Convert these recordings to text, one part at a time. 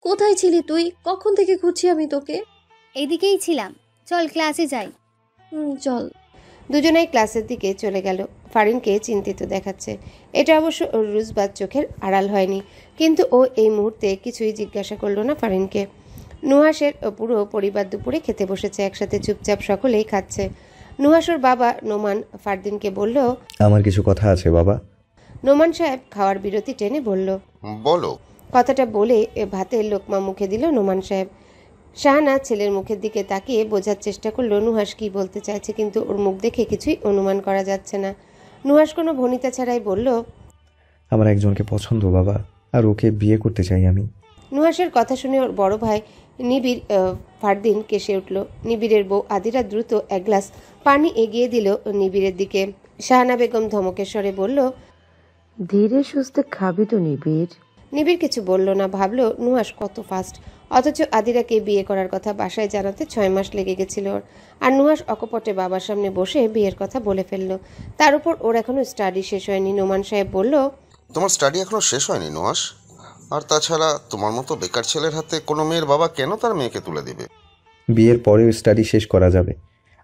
কোথায় ছিলি তুই? কখন থেকে খুঁজছি আমি তোকে। এদিকেই ছিলাম, চল ক্লাসে যাই। চল। দুজনেই ক্লাসের দিকে চলে গেল। ফারিনকে চিন্তিত দেখাচ্ছে। এটা অবশ্য রুজবার চোখের আড়াল হয়নি, কিন্তু ও এই মুহূর্তে কিছুই জিজ্ঞাসা করলো না ফারিনকে। নুহাসের পুরো পরিবার দুপুরে খেতে বসেছে একসাথে, চুপচাপ সকলেই খাচ্ছে। নুহাসের বাবা নোমান ফারদিনকে বলল, আমার কিছু কথা আছে বাবা। নোমান সাহেব খাওয়ার বিরতি টেনে বলল, বলো। কথাটা বলে ভাতের লোকমা মুখে দিল নোমান সাহেব। শাহানা ছেলের মুখের দিকে তাকিয়ে বোঝার চেষ্টা করলো নুহাস কি বলতে চাইছে, কিন্তু ওর মুখ দেখে কিছুই অনুমান করা যাচ্ছে না। নুহাস কোনো ভনিতা ছাড়াই বলল, আমার একজনকে পছন্দ বাবা, আর ওকে বিয়ে করতে চাই আমি। নুহাসের কথা শুনে ওর বড় ভাই নিবিড় ফারদিন কেসে উঠল। নিবিড়ের বউ আদিরা দ্রুত এক গ্লাস পানি এগিয়ে দিল নিবিড়ের দিকে। শাহানা বেগম ধমকের স্বরে বলল, ধীরে সুস্থে খাবি তো নিবিড়। নিবিড় কিছু বলল না, ভাবলো নুহাস কত ফাস্ট। অথচ আদিরাকে বিয়ে করার কথা বাসায় জানাতে 6 মাস লেগে গেছিল ওর। আর নুহাস অকপটে বাবার সামনে বসে বিয়ের কথা বলে ফেললো। তার উপর ওর এখনো স্টাডি শেষ হয়নি। নোমান সাহেব বলল, তোমার স্টাডি এখনো শেষ হয়নি নুহাস? আর তাছাড়া তোমার মতো বেকার ছেলের হাতে কোনো মেয়ের বাবা কেন তার মেয়েকে তুলে দিবে? বিয়ের পরেও স্টাডি শেষ করা যাবে।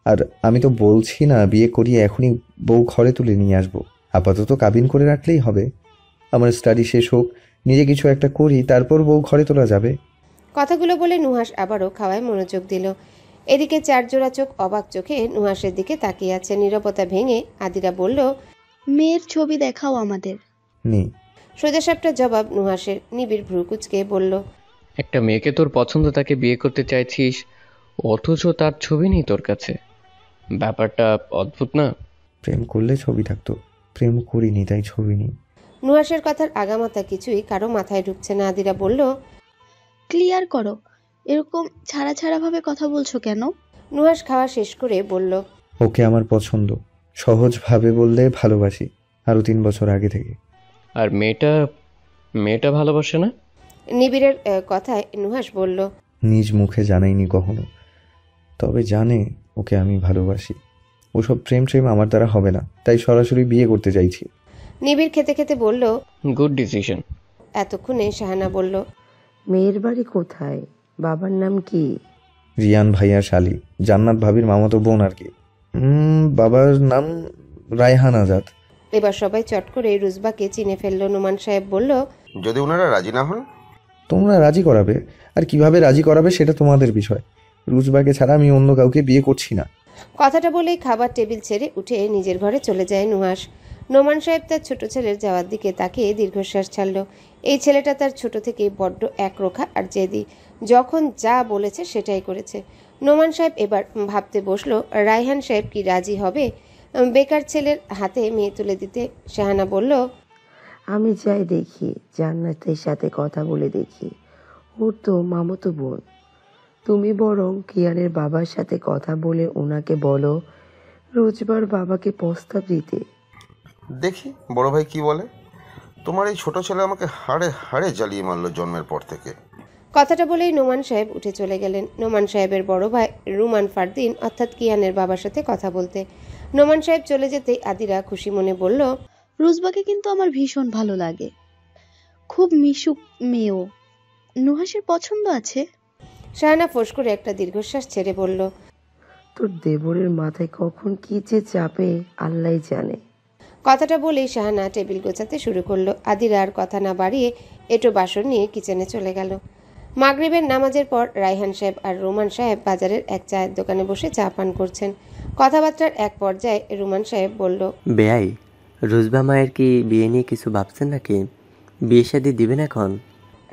আর আমি তো বলছি না বিয়ে করিয়ে এখনই বউ ঘরে তুলে নিয়ে আসবো। আপাতত কাবিন করে রাখলেই হবে। আমার স্টাডি শেষ হোক, নিজে কিছু একটা করি, তারপর বউ ঘরে তোলা যাবে। কথাগুলো বলে নুহাস আবারও খাওয়ায় মনোযোগ দিল। এদিকে চারজোড়া চোখ অবাক চোখে নুহাসের দিকে তাকিয়ে আছে। নীরবতা ভেঙে আদিরা বলল, মেয়ের ছবি দেখাও আমাদের। নেই। সোজাসাপটা জবাব নুহাসের। নিবিড় ভ্রু কুঁচকে বলল, একটা মেয়েকে তোর পছন্দ, তাকে বিয়ে করতে চাইছিস, অথচ তার ছবি নেই তোর কাছে। ব্যাপারটা অদ্ভুত না? প্রেম করলে ছবি থাকতো, প্রেম করিনি তাই ছবি নেই। নুহাসের কথার আগামাথা কিছুই কারো মাথায় ঢুকছে না। আদিরা বলল, ক্লিয়ার করো, এরকম ছাড়া ছাড়া ভাবে কথা বলছো কেন? নুহাস খাওয়া শেষ করে বলল, ওকে আমার পছন্দ, সহজভাবে বললে ভালোবাসি, আরও 3 বছর আগে থেকে। আর মেয়েটা ভালোবাসে না? নিবিড়ের কথায় নুহাস বলল, নিজ মুখে জানাইনি কখনো, তবে জানে ওকে আমি ভালোবাসি। ওসব প্রেম আমার দ্বারা হবে না, তাই সরাসরি বিয়ে করতে চাইছি। নিবিড় খেতে খেতে বলল, গুড ডিসিশন। এতক্ষণে শাহানা বলল, মেয়ের বাড়ি কোথায়? বাবার নাম কি? রিয়ান ভাইয়ার শালি, জান্নাত ভাবির মামাতো বোন আর কি। বাবার নাম রায়হান আজাদ। এবার সবাই চট করে রুজবাকে চিনে ফেলল। নোমান সাহেব বলল, যদি ওনারা রাজি না হন? তোমরা রাজি করাবে, আর কিভাবে রাজি করাবে সেটা তোমাদের বিষয়। রুজবাকে ছাড়া আমি অন্য কাউকে বিয়ে করছি না। কথাটা বলেই খাবার টেবিল ছেড়ে উঠে নিজের ঘরে চলে যায় নুহাস। নোমান সাহেব তার ছোট ছেলের যাওয়ার দিকে তাকিয়ে দীর্ঘশ্বাস ছাড়ল। এই ছেলেটা তার ছোট থেকেই বড্ড একরোখা আর জেদি। যখন যা বলেছে সেটাই করেছে। নোমান সাহেব এবার ভাবতে বসলো, রায়হান সাহেব কি রাজি হবে বেকার ছেলের হাতে মেয়ে তুলে দিতে? শাহানা বলল, আমি যাই দেখি, জান্নাতের সাথে কথা বলে দেখি। ওর তো মামাতো বোন। তুমি বরং কিয়ানের বাবার সাথে কথা বলে ওনাকে বলো রোজবার বাবাকে প্রস্তাব দিতে। দেখি বড় ভাই কি বলে। তোমার এই ছোট ছেলে আমাকে হাড়ে হাড়ে জ্বালিয়ে মারলো জন্মের পর থেকে। কথাটা বলেই নোমান সাহেব উঠে চলে গেলেন। নোমান সাহেবের বড় ভাই রুমান ফারদিন অর্থাৎ কিয়ানের বাবার সাথে কথা বলতে। নোমান সাহেব চলে যেতেই আদিরা খুশি মনে বলল, রুজবাকে কিন্তু আমার ভীষণ ভালো লাগে, খুব মিশুক মেয়েও। নুহাসের পছন্দ আছে। শাহানা ফোঁস করে একটা দীর্ঘশ্বাস ছেড়ে বলল, তোর দেবরের মাথায় কখন কি যে চাপে আল্লাহ জানে। কথাটা বলেই শাহানা টেবিল গোছাতে শুরু করলো। আদিরা আর কথা না বাড়িয়ে এটো বাসন নিয়ে কিচেনে চলে গেল। মাগরিবের নামাজের পর রায়হান সাহেব আর রুমান সাহেব বাজারের এক চায়ের দোকানে বসে চা পান করছেন। কথাবার্তার এক পর্যায়ে রুমান সাহেব বলল, বেয়াই, রুজবা মায়ের কি বিয়ে নিয়ে কিছু ভাবছেন নাকি? বিয়ে শাদী দিবেন এখন?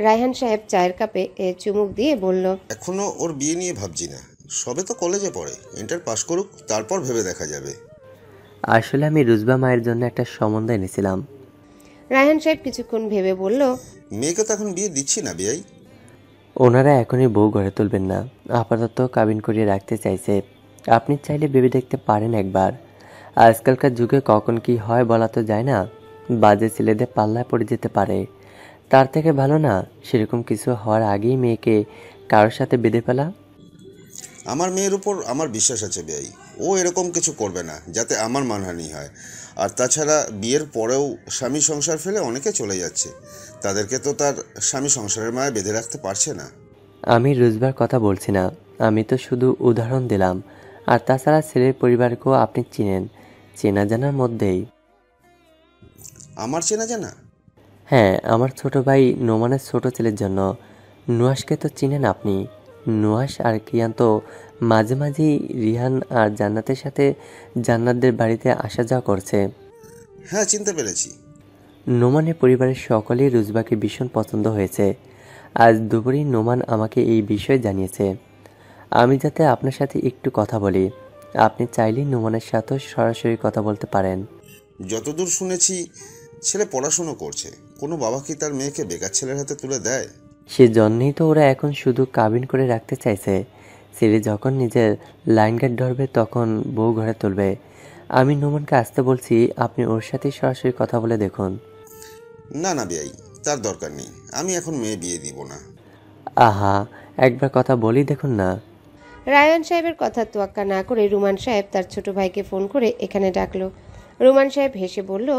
রায়হান সাহেব চায়ের কাপে চুমুক দিয়ে বলল, এখনো ওর বিয়ে নিয়ে ভাবছি না, সবে তো কলেজে পড়ে, ইন্টার পাস করুক, তারপর ভেবে দেখা যাবে। আসলে আমি রুজবা মায়ের জন্য একটা সম্বন্ধ এনেছিলাম। রায়হান সাহেব কিছুক্ষণ ভেবে বলল, মেয়েকে তো এখন বিয়ে দিচ্ছি না বিয়াই। ওনারা এখনই বউ গড়ে তুলবেন না, আপাতত কাবিন করিয়ে রাখতে চাইছে। আপনি চাইলে ভেবে দেখতে পারেন একবার। আজকালকার যুগে কখন কি হয় বলা তো যায় না, বাজে ছেলেদের পাল্লায় পড়ে যেতে পারে। তার থেকে ভালো না সেরকম কিছু হওয়ার আগেই মেয়েকে কারোর সাথে বেঁধে ফেলা। আমার মেয়ের উপর আমার বিশ্বাস আছে বিয়াই, ও এরকম কিছু করবে না যাতে আমার মানহানি হয়। আর তাছাড়া বিয়ের পরেও স্বামী সংসার ফেলে অনেকে চলে যাচ্ছে, তাদেরকে তো তার স্বামী সংসারের মায়া বেঁধে রাখতে পারছে না। আমি রুজবার কথা বলছি না, আমি তো শুধু উদাহরণ দিলাম। আর তাছাড়া ছেলের পরিবারকেও আপনি চিনেন, চেনা জানার মধ্যেই। আমার চেনা জানা? হ্যাঁ, আমার ছোট ভাই নোমানের ছোট ছেলের জন্য। নুহাসকে তো চিনেন আপনি। নুহাস আর কিয়ান তো মাঝে মাঝেই রিহান আর জান্নাতের সাথে জান্নাতদের বাড়িতে আসা যাওয়া করছে। হ্যাঁ, চিনতে পেরেছি। নোমানের পরিবারের সকলেই রুজবাকে ভীষণ পছন্দ হয়েছে। আজ দুপুরেই নোমান আমাকে এই বিষয়ে জানিয়েছে। আমি যাতে আপনার সাথে একটু কথা বলি, আপনি চাইলেই নোমানের সাথেও সরাসরি কথা বলতে পারেন। যতদূর শুনেছি ছেলে পড়াশুনো করছে, কোনো বাবা কি তার মেয়েকে বেকার ছেলের হাতে তুলে দেয়? সেজন্যই তো ওরা এখন শুধু কাবিন করে রাখতে চাইছে। ছেলে যখন নিজের লাইন গার্ড ধরবে তখন বউ ঘরে তুলবে। আমি নোমানকে আসতে বলছি, আপনি ওর সাথে সরাসরি কথা বলে দেখুন। না না বেয়াই, তার দরকার নেই, আমি এখন মেয়ে বিয়ে দিব না। আহা, একবার কথা বলি দেখুন না। রায়হান সাহেবের কথা তোয়াক্কা না করে রুমান সাহেব তার ছোট ভাইকে ফোন করে এখানে ডাকলো। রুমান সাহেব হেসে বলল,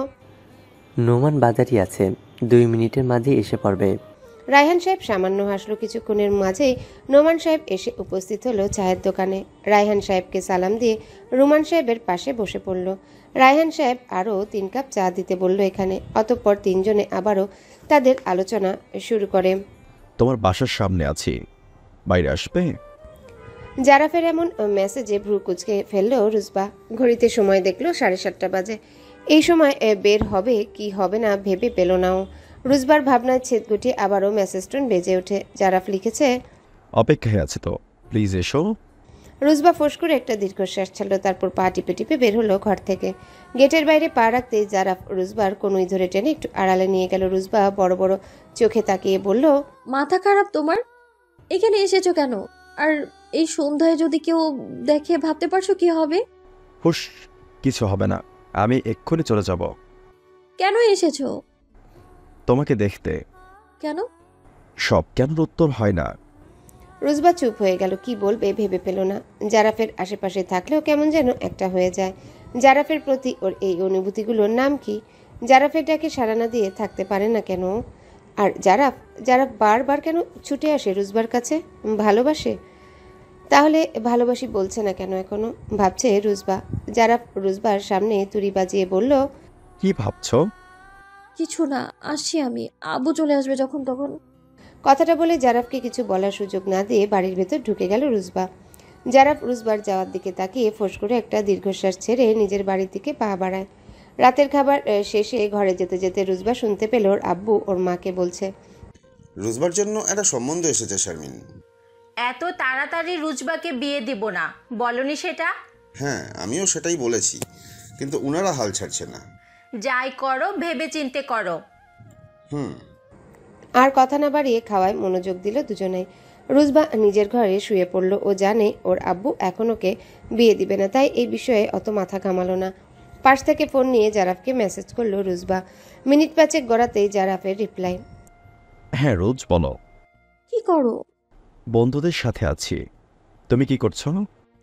নোমান বাজারই আছে, 2 মিনিটের মাঝেই এসে পড়বে। রায়হান সাহেব সামান্য হাসলো। কিছুক্ষণের মাঝেই নোমান সাহেব এসে উপস্থিত হলো চায়ের দোকানে। রায়হান সাহেবকে সালাম দিয়ে রুমান সাহেবের পাশে বসে পড়ল। রায়হান সাহেব আরও 3 কাপ চা দিতে বলল এখানে। অতঃপর তিনজনে আবারও তাদের আলোচনা শুরু করে। তোমার বাসার সামনে আছি, বাইরে আসবে? জারাফের এমন মেসেজে ভ্রু কুচকে ফেললো রুজবা। ঘড়িতে সময় দেখলো 7:30 বাজে। এই সময় বের হবে কি হবে না ভেবে পেল নাও। রুজবার ভাবনায় ছেদ গুটিয়ে আবারও মেসেজ টোন বেজে ওঠে। জারাফ লিখেছে, অপেক্ষায় আছে তো, প্লিজ এসো। রুজবা ফোঁস করে একটা দীর্ঘশ্বাস ছাড়লো, তারপর পা টিপে টিপে বের হলো ঘর থেকে। গেটের বাইরে পা রাখতেই জারাফ রুজবার কনুই ধরে টেনে একটু আড়ালে নিয়ে গেল। রুজবা বড় বড় চোখে তাকিয়ে বলল, মাথা খারাপ তোমার? এখানে এসেছো কেন? আর এই সন্ধ্যায় যদি কেউ দেখে ভাবতে পারছো কি হবে? হুশ, কিছু হবে না, আমি এক্ষুনি চলে যাব। কেন এসেছো? তোমাকে দেখতে। কেন? সব কেন উত্তর হয় না। রুজবা চুপ হয়ে গেল, কি বলবে ভেবে পেল না। জারাফের আশেপাশে থাকলেও কেমন যেন একটা হয়ে যায়। জারাফের প্রতি ওর এই অনুভূতিগুলোর নাম কি? জারাফের ডাকে সাড়া না দিয়ে থাকতে পারে না কেন? আর জারাফ জারাফ বারবার কেন ছুটে আসে রুজবার কাছে? ভালোবাসে? তাহলে ভালোবাসি বলছে না কেন এখনো? ভাবছে রুজবা। জারাফ রুজবার সামনে তুড়ি বাজিয়ে বলল, কি ভাবছো? কিছু না, আসছি আমি। আব্বু চলে আসবে যখন তখন। কথাটা বলে জারাফকে কিছু বলার সুযোগ না দিয়ে বাড়ির ভেতর ঢুকে গেল রুজবা। জারাফ রুজবার যাওয়ার দিকে তাকিয়ে ফোঁস করে একটা দীর্ঘশ্বাস ছেড়ে নিজের বাড়ির দিকে পা বাড়ায়। রাতের খাবার শেষে ঘরে যেতে যেতে রুজবা শুনতে পেল ওর আব্বু ওর মাকে বলছে, রুজবার জন্য একটা সম্বন্ধ এসেছে শারমিন। এত তাড়াতাড়ি রুজবাকে বিয়ে দিব না বলনি সেটা? হ্যাঁ, আমিও সেটাই বলেছি, কিন্তু উনারা হাল ছাড়ছে না। যাই করো ভেবে চিন্তে করো। আর কথা না বাড়িয়ে খাওয়ায় মনোযোগ দিল দুজনেই। রুজবা নিজের ঘরে শুয়ে পড়ল। ও জানে ওর আব্বু এখন ওকে বিয়ে দিবে না, তাই এই বিষয়ে অত মাথা ঘামালো না। পাশ থেকে ফোন নিয়ে জারাফকে মেসেজ করলো রুজবা। মিনিট 5 গড়াতেই জারাফের রিপ্লাই, হ্যাঁ রোজ বলো। কি করো? বন্ধুদের সাথে আছি, তুমি কি করছো?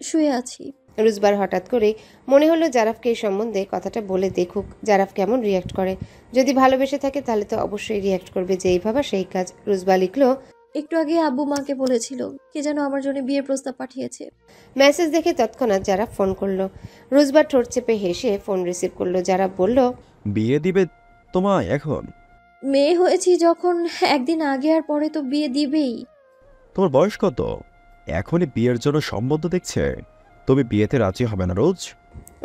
শুয়ে আছি। রুজবার হঠাৎ করে মনে হলো জারাফকে এই সম্বন্ধে কথাটা বলে দেখুক জারাফ কেমন রিয়াক্ট করে। যদি ভালোবেসে থাকে তাহলে তো অবশ্যই রিয়াক্ট করবে, যেই ভাবা সেই কাজ। রুজবা লিখলো, একটু আগে আব্বু মাকে বলেছিল কে যেন আমার জন্য বিয়ের প্রস্তাব পাঠিয়েছে। মেসেজ দেখে তৎক্ষণাৎ জারাফ ফোন করলো। রুজবা ঠোঁট চেপে হেসে ফোন রিসিভ করলো। জারাফ বলল, বিয়ে দিবে তোমায় এখন? মেয়ে হয়েছি যখন, একদিন আগে আর পরে তো বিয়ে দিবেই। তোমার বয়স কত? এখনই বিয়ের জন্য সম্বন্ধ দেখছে, তুমি বিয়েতে রাজি হবে না রোজ?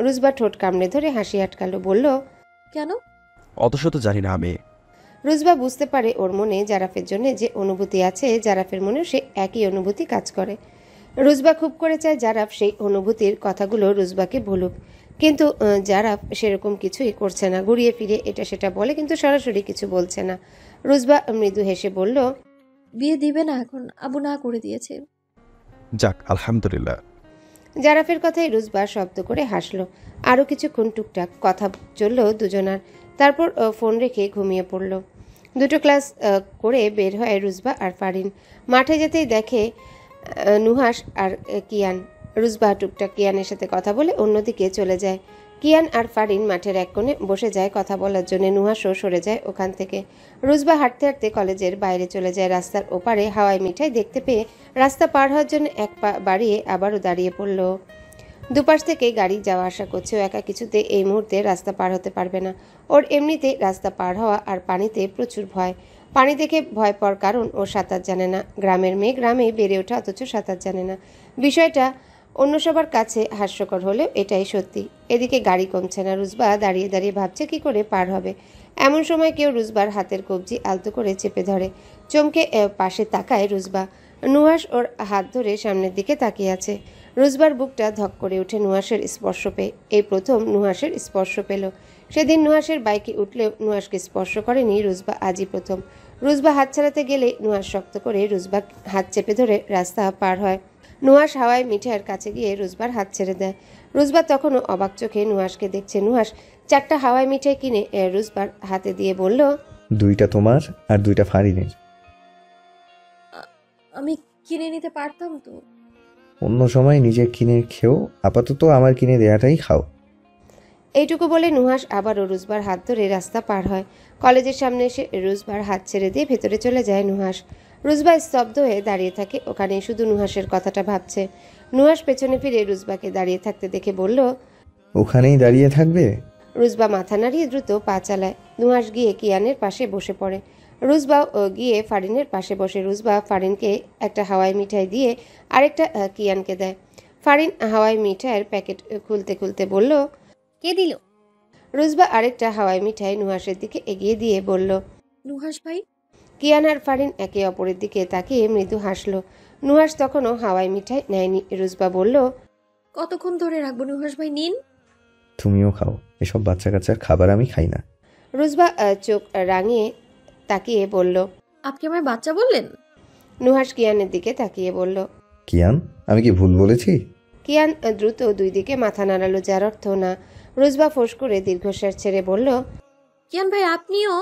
রুজবা ঠোঁট কামড়ে ধরে হাসি আটকালো, বলল, কেন? অত শত জানি না আমি। রুজবা বুঝতে পারে ওর মনে জারাফের জন্য যে অনুভূতি আছে, জারাফের মনেও সে একই অনুভূতি কাজ করে। রুজবা খুব করে চায় জারাফ সেই অনুভূতির কথাগুলো রুজবাকে বলুক, কিন্তু জারাফ সেরকম কিছুই করছে না। ঘুরিয়ে ফিরে এটা সেটা বলে, কিন্তু সরাসরি কিছু বলছে না। রুজবা মৃদু হেসে বলল, বিয়ে দিবে না এখন, আব্বু না করে দিয়েছে। যাক আলহামদুলিল্লাহ। জারাফের কথায় রুজবা শব্দ করে হাসলো। আরও কিছুক্ষণ টুকটাক কথা চলল দুজনার, তারপর ফোন রেখে ঘুমিয়ে পড়ল। 2টো ক্লাস করে বের হয় রুজবা আর ফারিন। মাঠে যেতেই দেখে নুহাস আর কিয়ান। রুজবা টুকটাক কিয়ানের সাথে কথা বলে অন্যদিকে চলে যায়। কিয়ান আর ফারিন মাঠের এক কোণে বসে যায় কথা বলার জন্য। নুহাসও সরে যায় ওখান থেকে। রুজবা হাঁটতে হাঁটতে কলেজের বাইরে চলে যায়। রাস্তার ওপারে হাওয়াই মিঠাই দেখতে পেয়ে রাস্তা পার হওয়ার জন্য এক পা বাড়িয়ে আবারও দাঁড়িয়ে পড়ল। দুপাশ থেকে গাড়ি যাওয়া আসা করছে। ও একা কিছুতে এই মুহূর্তে রাস্তা পার হতে পারবে না। ওর এমনিতে রাস্তা পার হওয়া আর পানিতে প্রচুর ভয়। পানি দেখে ভয় পাওয়ার কারণ ও সাঁতার জানে না। গ্রামের মেয়ে গ্রামে বেড়ে ওঠা, অথচ সাঁতার জানে না। বিষয়টা অন্য সবার কাছে হাস্যকর হলেও এটাই সত্যি। এদিকে গাড়ি কমছে না। রুজবা দাঁড়িয়ে দাঁড়িয়ে ভাবছে কি করে পার হবে। এমন সময় কেউ রুজবার হাতের কবজি আলতো করে চেপে ধরে। চমকে পাশে তাকায় রুজবা। নুহাস ওর হাত ধরে সামনের দিকে তাকিয়ে আছে। রুজবার বুকটা ধক করে উঠে নুহাসের স্পর্শ পেয়ে। এই প্রথম নুহাসের স্পর্শ পেল। সেদিন নুহাসের বাইকে উঠলেও নুহাসকে স্পর্শ করেনি রুজবা, আজই প্রথম। রুজবা হাত ছাড়াতে গেলে নুহাস শক্ত করে রুজবা হাত চেপে ধরে রাস্তা পার হয়। নুহাস হাওয়াই মিঠাইয়ের কাছে গিয়ে রুজবার হাত ছেড়ে দেয়। রুজবা তখনও অবাক চোখে নুহাসকে দেখছে। নুহাস 4টা হাওয়াই মিঠাই কিনে রুজবার হাতে দিয়ে বলল, 2টা তোমার আর 2টা ফারিনের। আমি কিনে নিতে পারতাম তো। অন্য সময় নিজে কিনে খেও, আপাতত আমার কিনে দেয়াটাই খাও। এইটুকু বলে নুহাস আবারও রুজবার হাত ধরে রাস্তা পার হয়। কলেজের সামনে এসে রুজবার হাত ছেড়ে দিয়ে ভেতরে চলে যায় নুহাস। রুজবা স্তব্ধ হয়ে দাঁড়িয়ে থাকে। ওখানে শুধু নুহাসের কথাটা ভাবছে। নুহাস পেছনে ফিরে রুজবাকে দাঁড়িয়ে থাকতে দেখে বলল, ওখানেই দাঁড়িয়ে থাকবে? রুজবা মাথা নাড়িয়ে দ্রুত পা চালায়। নুহাস গিয়ে কিয়ানের পাশে বসে পড়ে। রুজবা গিয়ে ফারিনের পাশে বসে। রুজবা ফারিনকে একটা হাওয়াই মিঠাই দিয়ে আরেকটা কিয়ানকে দেয়। ফারিন হাওয়াই মিঠাইয়ের প্যাকেট খুলতে খুলতে বলল, কে দিল? রুজবা আরেকটা হাওয়াই মিঠাই নুহাসের দিকে এগিয়ে দিয়ে বলল, নুহাস ভাই। কিয়ান আর ফারিন একে অপরের দিকে তাকিয়ে মৃদু হাসলো। নুহাস তখনও হাওয়াই মিঠাই নেয়নি। রুজবা বলল, কতক্ষণ ধরে রাখবো নুহাস ভাই, নিন। তুমিও খাও, এসব বাচ্চা কাচ্চার খাবার আমি খাই না। রুজবা চোখ রাঙিয়ে তাকিয়ে বলল, আপনি আমার বাচ্চা বললেন? নুহাস কিয়ানের দিকে তাকিয়ে বলল, কিয়ান, আমি কি ভুল বলেছি? কিয়ান দ্রুত দুই দিকে মাথা নাড়ালো, যার অর্থ না। রুজবা ফোঁস করে দীর্ঘশ্বাস ছেড়ে বলল, কিয়ান ভাই আপনিও?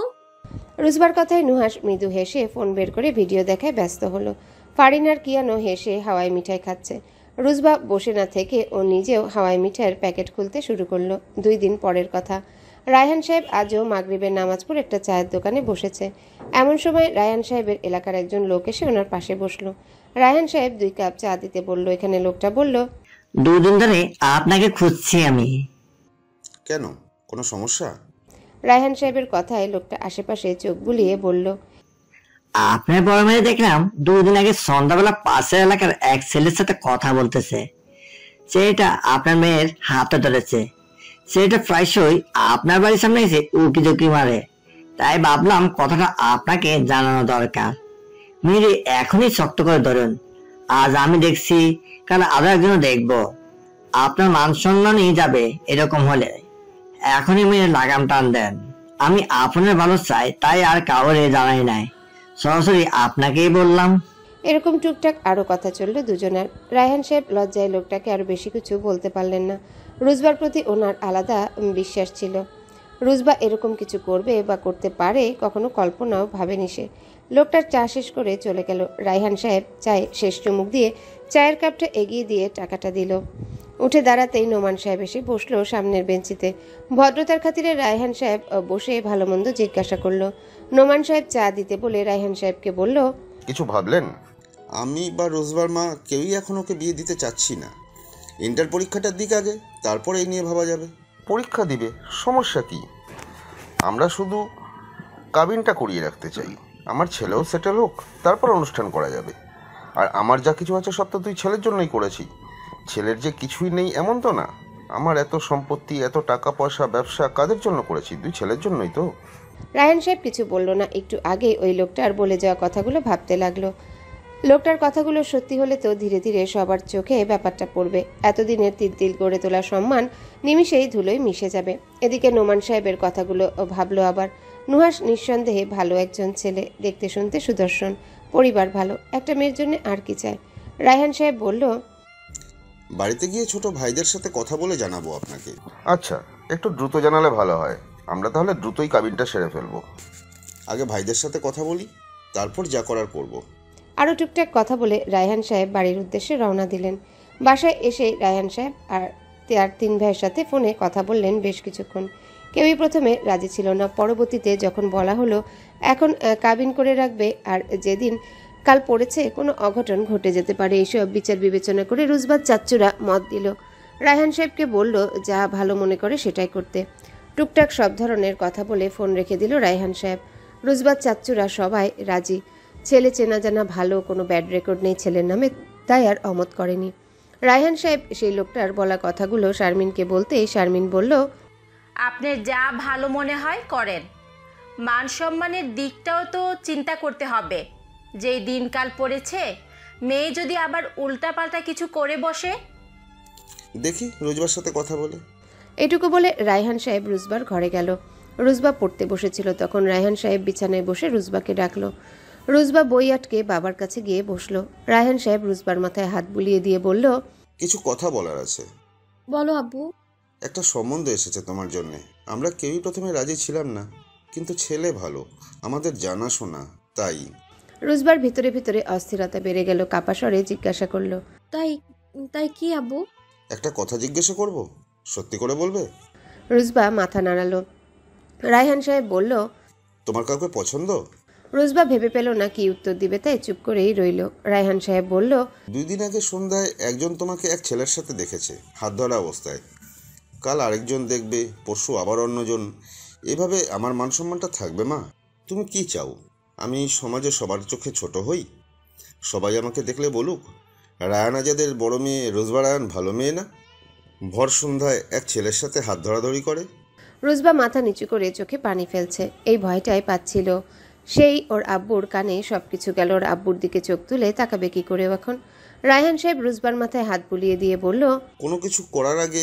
রুজবার কথায় নুহাস মৃদু হেসে ফোন বের করে ভিডিও দেখায় ব্যস্ত হলো। ফারিন আর কিয়ানও হেসে হাওয়াই মিঠাই খাচ্ছে। রুজবা বসে না থেকে ও নিজেও হাওয়াই মিঠাইয়ের প্যাকেট খুলতে শুরু করলো। 2 দিন পরের কথা। রায়হান সাহেব আজও মাগরিবের নামাজ পড়ে একটা চায়ের দোকানে বসেছে। এমন সময় রায়হান সাহেবের এলাকার একজন লোক এসে ওনার পাশে বসলো। রায়হান সাহেব 2 কাপ চা দিতে বলল। এখানে লোকটা বলল, 2 দিন ধরে আপনাকে খুঁজছি আমি। কেন, কোনো সমস্যা? রায়হান সাহেবের কথায় লোকটা আশেপাশে চোখ বুলিয়ে বলল, আপনার বড় মেয়ে দেখলাম 2 দিন আগে সন্ধ্যাবেলা পাশের এলাকার এক ছেলের সাথে কথা বলতেছে। সেটা আপনার মেয়ের হাতে ধরেছে। সেটা প্রায়শই আপনার বাড়ির সামনে এসে উকি ঝুঁকি মারে। তাই ভাবলাম কথাটা আপনাকে জানানো দরকার। মেয়ে এখনই শক্ত করে ধরুন। আজ আমি দেখছি, কাল আরো একজনও দেখবো। আপনার মান সম্মানই যাবে এরকম হলে। এখনই মেয়ের লাগাম টান দেন। আমি আপনার ভালো চাই, তাই আর কাউরে জানাই নাই, সরাসরি আপনাকেই বললাম। এরকম টুকটাক আরো কথা চললো দুজনের। রায়হান সাহেব লজ্জায় লোকটাকে আরো বেশি কিছু বলতে পারলেন না। রুজবার প্রতি ওনার আলাদা বিশ্বাস ছিল। রুজবা এরকম কিছু করবে বা করতে পারে কখনো কল্পনাও ভাবেনি সে। লোকটার চা শেষ করে চলে গেল। রায়হান সাহেব চায়ে শেষ চুমুক দিয়ে চায়ের কাপটা এগিয়ে দিয়ে টাকাটা দিল। উঠে দাঁড়াতেই নোমান সাহেব এসে বসলো সামনের বেঞ্চিতে। ভদ্রতার খাতিরে রায়হান সাহেব বসে ভালো মন্দ জিজ্ঞাসা করলো। নোমান সাহেব চা দিতে বলে রায়হান সাহেবকে বলল, কিছু ভাবলেন? আমি বা রোজবার মা কেউই এখন ওকে বিয়ে দিতে চাচ্ছি না। ইন্টার পরীক্ষাটার দিক আগে, তারপর এই নিয়ে ভাবা যাবে। পরীক্ষা দিবে, সমস্যা কি? আমরা শুধু কাবিনটা করিয়ে রাখতে চাই। আমার ছেলেও সেটেল হোক, তারপর অনুষ্ঠান করা যাবে। আর আমার যা কিছু আছে সব তো তুই ছেলের জন্যই করেছি। ছেলের যে কিছুই নেই এমন তো না। আমার এত সম্পত্তি, এত টাকা পয়সা, ব্যবসা কাদের জন্য করেছি? তুই ছেলের জন্যই তো। রায়হান সাহেব কিছু বলল না। একটু আগে ওই লোকটার বলে যাওয়া কথাগুলো ভাবতে লাগলো। লোকটার কথাগুলো সত্যি হলে তো ধীরে ধীরে সবার চোখে ব্যাপারটা পড়বে। এতদিনের তিল গড়ে তোলা সম্মান নিমিষেই ধুলোয় মিশে যাবে। এদিকে নোমান সাহেবের কথাগুলো ভাবলো আবার। নুহাস নিঃসন্দেহে ভালো একজন ছেলে, দেখতে শুনতে সুদর্শন, পরিবার ভালো। একটা মেয়ের জন্য আর কি চায়? রায়হান সাহেব বলল, বাড়িতে গিয়ে ছোট ভাইদের সাথে কথা বলে জানাবো আপনাকে। আচ্ছা, একটু দ্রুত জানালে ভালো হয়। আমরা তাহলে দ্রুতই কাবিনটা সেরে ফেলবো। আগে ভাইদের সাথে কথা বলি, তারপর যা করার করব। আরও টুকটাক কথা বলে রায়হান সাহেব বাড়ির উদ্দেশ্যে রওনা দিলেন। বাসায় এসে রায়হান সাহেব আর তার 3 ভাইয়ের সাথে ফোনে কথা বললেন বেশ কিছুক্ষণ। কেউই প্রথমে রাজি ছিল না। পরবর্তীতে যখন বলা হলো এখন কাবিন করে রাখবে আর যেদিন কাল পড়েছে কোনো অঘটন ঘটে যেতে পারে, এইসব বিচার বিবেচনা করে রুজবার চাচ্চুরা মত দিল। রায়হান সাহেবকে বলল যা ভালো মনে করে সেটাই করতে। টুকটাক সব ধরনের কথা বলে ফোন রেখে দিল রায়হান সাহেব। রুজবার চাচ্চুরা সবাই রাজি। ছেলে চেনা জানা ভালো, কোনো ব্যাড রেকর্ড নেই ছেলের নামে, তাই আর অমত করেনি। রায়হান সাহেব সেই লোকটার বলা কথাগুলো শারমিনকে বলতেই শারমিন বলল, আপনার যা ভালো মনে হয় করেন, মান সম্মানের দিকটাও তো চিন্তা করতে হবে। যেই দিনকাল পড়েছে, মেয়ে যদি আবার উল্টাপাল্টা কিছু করে বসে। দেখি রোজবার সাথে কথা বলে। এটুকু বলে রায়হান সাহেব রুজবার ঘরে গেল। রুজবা পড়তে বসেছিল, তখন রায়হান সাহেব বিছানায় বসে রুজবাকে ডাকলো। রুজবা বই আটকে বাবার কাছে গিয়ে বসলো। রায়হান সাহেব রুজবার মাথায় হাত বুলিয়ে দিয়ে বলল, কিছু কথা বলার আছে। বলো আব্বু। একটা সম্বন্ধ এসেছে তোমার জন্যে। আমরা কেউই প্রথমে রাজি ছিলাম না, কিন্তু ছেলে ভালো, আমাদের জানাশোনা, তাই। রুজবার ভিতরে ভিতরে অস্থিরতা বেড়ে গেল। কাপা স্বরে জিজ্ঞাসা করলো, তাই তাই কি আব্বু? একটা কথা জিজ্ঞাসা করব, সত্যি করে বলবে? রুজবা মাথা নাড়ালো। রায়হান সাহেব বলল, তোমার কাউকে পছন্দ? রুজবা ভেবে পেল না কি উত্তর দিবে, তাই চুপ করেই রইল। রায়হান সাহেব বলল, 2 দিন আগে সন্ধ্যায় একজন তোমাকে এক ছেলের সাথে দেখেছে হাত ধরা অবস্থায়। কাল আরেকজন দেখবে, পরশু আবার অন্যজন। এভাবে আমার মান সম্মানটা থাকবে মা? তুমি কি চাও আমি সমাজে সবার চোখে ছোট হই? সবাই আমাকে দেখলে বলুক রায়ান আজাদের বড় মেয়ে রোজবা রায়ান ভালো মেয়ে না? ভর সন্ধ্যায় এক ছেলের সাথে হাত ধরাধরি করে। রুজবা মাথা নিচু করে চোখে পানি ফেলছে। এই ভয়টাই পাচ্ছিল। সেই ওর আব্বুর কানে সবকিছু গেল। ওর আব্বুর দিকে চোখ তুলে তাকাবে কি করে এখন? রায়হান সাহেব রুজবার মাথায় হাত বুলিয়ে দিয়ে বলল, কোনো কিছু করার আগে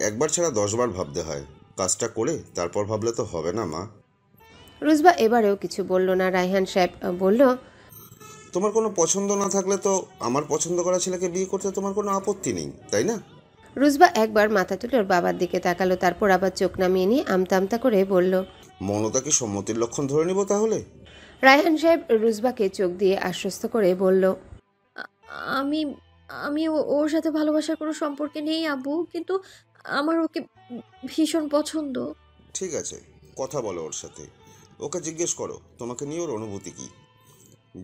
একবার ছাড়া 10 বার ভাবতে হয়। কাজটা করে তারপর ভাবলে তো হবে না মা। রুজবা এবারেও কিছু বলল না। রায়হান সাহেব বলল, তোমার কোনো পছন্দ না থাকলে তো আমার পছন্দ করা ছেলেকে বিয়ে করতে তোমার কোনো আপত্তি নেই, তাই না? রুজবা একবার মাথা তুলে ওর বাবার দিকে তাকালো, তারপর আবার চোখ নামিয়ে নিয়ে আমতা আমতা করে বলল, মৌনতা কি সম্মতির লক্ষণ ধরে নিব তাহলে? রায়হান সাহেব রুজবাকে চোখ দিয়ে আশ্বস্ত করে বলল, আমি আমি ওর সাথে ভালোবাসার কোনো সম্পর্কে নেই আব্বু, কিন্তু আমার ওকে ভীষণ পছন্দ। ঠিক আছে, কথা বলো ওর সাথে। ওকে জিজ্ঞেস করো তোমাকে নিয়ে ওর অনুভূতি কি।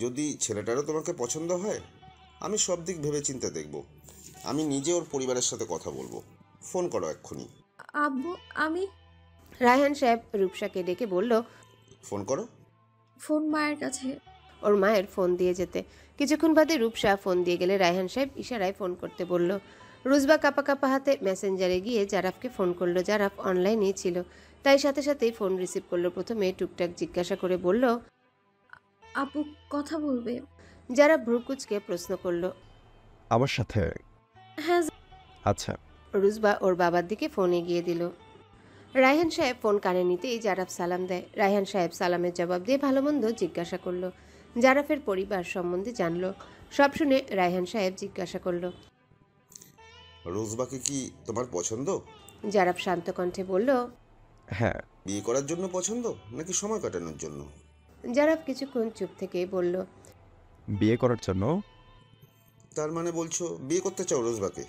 যদি ছেলেটারও তোমাকে পছন্দ হয়, আমি সব দিক ভেবে চিন্তে দেখব। আমি নিজে ওর পরিবারের সাথে কথা বলবো। ফোন করো এক্ষুনি। আব্বু আমি। রায়হান সাহেব রূপসাকে ডেকে বলল, ফোন করো। ফোন মায়ের কাছে। ওর মায়ের ফোন দিয়ে যেতে। কিছুক্ষণ বাদে রূপসা ফোন দিয়ে গেলে রায়হান সাহেব ইশারায় ফোন করতে বলল। রুজবা কাপা কাপা হাতে মেসেঞ্জারে গিয়ে জারাফকে ফোন করলো। জারাফ অনলাইনেই ছিল, তাই সাথে সাথেই ফোন রিসিভ করলো। প্রথমে টুকটাক জিজ্ঞাসা করে বলল, আপু কথা বলবে? জারাফ ভ্রুকুচকে প্রশ্ন করলো, আমার সাথে? হ্যাঁ। আচ্ছা। রুজবা ওর বাবার দিকে ফোন এগিয়ে দিল। রায়হান সাহেব ফোন কানে নিতেই জারাফ সালাম দেয়। রায়হান সাহেব সালামের জবাব দিয়ে ভালো মন্দ জিজ্ঞাসা করলো। জারাফের পরিবার সম্বন্ধে জানলো। সব শুনে রায়হান সাহেব জিজ্ঞাসা করলো, রোজবাকে কি তোমার পছন্দ? জারাফ শান্ত কণ্ঠে বলল, হ্যাঁ। বিয়ে করার জন্য পছন্দ নাকি সময় কাটানোর জন্য? জারাফ কিছুক্ষণ চুপ থেকে বলল, বিয়ে করার জন্য। তার মানে বলছো বিয়ে করতে চাও রোজবাকে?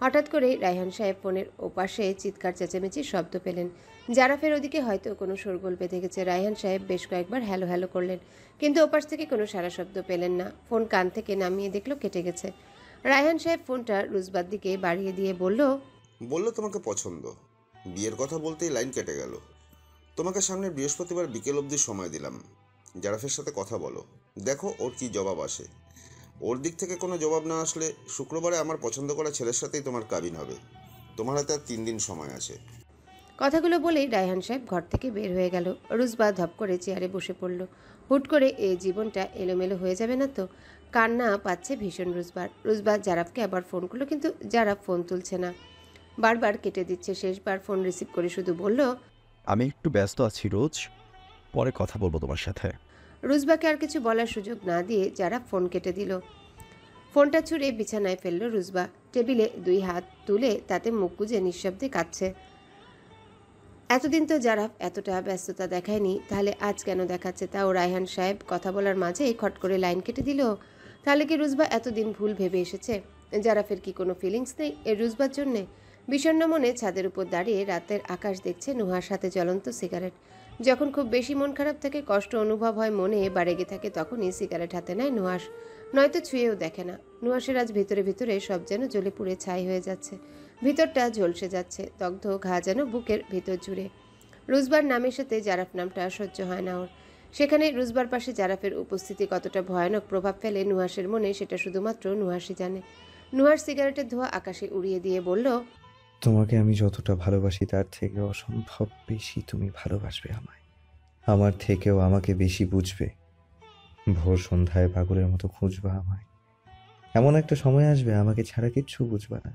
হঠাৎ করেই রায়হান সাহেব ফোনের ওপাশে চিৎকার চেঁচামেচির শব্দ পেলেন। জারাফের ওদিকে হয়তো কোনো শোরগোল বেঁধে গেছে। রায়হান সাহেব বেশ কয়েকবার হ্যালো হ্যালো করলেন, কিন্তু ওপাশ থেকে কোনো সারা শব্দ পেলেন না। ফোন কান থেকে নামিয়ে দেখলো কেটে গেছে। রায়হান সাহেব ফোনটা রুজবার দিকে বাড়িয়ে দিয়ে বলল, তোমাকে পছন্দ। বিয়ের কথা বলতেই লাইন কেটে গেল। তোমাকে সামনের বৃহস্পতিবার বিকেল অবধি সময় দিলাম। জারাফের সাথে কথা বলো, দেখো ওর কি জবাব আসে। ওর দিক থেকে কোনো জবাব না আসলে শুক্রবারে আমার পছন্দ করা ছেলের সাথেই তোমার কাবিন হবে। তোমার হাতে আর 3 দিন সময় আছে। কথাগুলো বলেই রায়হান সাহেব ঘর থেকে বের হয়ে গেল। রুজবা ধপ করে চেয়ারে বসে পড়ল। হুট করে এই জীবনটা এলোমেলো হয়ে যাবে না তো? কান্না পাচ্ছে ভীষণ রুজবার। রুজবা জারাফকে আবার ফোন করলো, কিন্তু জারাফ ফোন তুলছে না, বারবার কেটে দিচ্ছে। শেষবার ফোন রিসিভ করে শুধু বলল, আমি একটু ব্যস্ত আছি রোজ, পরে কথা বলবো তোমার সাথে। রুজবাকে আর কিছু বলার সুযোগ না দিয়ে জারাফ ফোন কেটে দিল। ফোনটা ছুঁড়ে বিছানায় ফেললো রুজবা। টেবিলে 2 হাত তুলে তাতে মুখ গুজে নিঃশব্দে কাঁদছে। এতদিন তো জারাফ এতটা ব্যস্ততা দেখায়নি, তাহলে আজ কেন দেখাচ্ছে? তাও রায়হান সাহেব কথা বলার মাঝে খট করে লাইন কেটে দিল। তাহলে কি রুজবা এতদিন ভুল ভেবে এসেছে? জারাফের কি কোনো ফিলিংস নেই রুজবার জন্যে? বিষণ্ণ মনে ছাদের উপর দাঁড়িয়ে রাতের আকাশ দেখছে নুহার সাথে জ্বলন্ত সিগারেট। যখন খুব বেশি মন খারাপ থাকে, কষ্ট অনুভব হয় মনে বা রেগে থাকে, তখনই সিগারেট হাতে নেয় নুহাস, নয়তো ছুঁয়েও দেখে না। নুহাসের আজ ভিতরে ভিতরে সব যেন জ্বলে পুড়ে ছাই হয়ে যাচ্ছে, ভিতরটা ঝলসে যাচ্ছে, দগ্ধ ঘা যেন বুকের ভিতর জুড়ে। রুজবার নামের সাথে জারাফ নামটা সহ্য হয় না ওর। সেখানে রুজবার পাশে জারাফের উপস্থিতি কতটা ভয়ানক প্রভাব ফেলে নুহাসের মনে, সেটা শুধুমাত্র নুহাসই জানে। নুহাস সিগারেটের ধোঁয়া আকাশে উড়িয়ে দিয়ে বলল, তোমাকে আমি যতটা ভালোবাসি তার থেকে অসম্ভব বেশি তুমি ভালোবাসবে আমায়, আমার থেকেও আমাকে বেশি বুঝবে। ভোর সন্ধ্যায় পাগলের মতো খুঁজবা আমায়, এমন একটা সময় আসবে আমাকে ছাড়া কিচ্ছু বুঝবা না।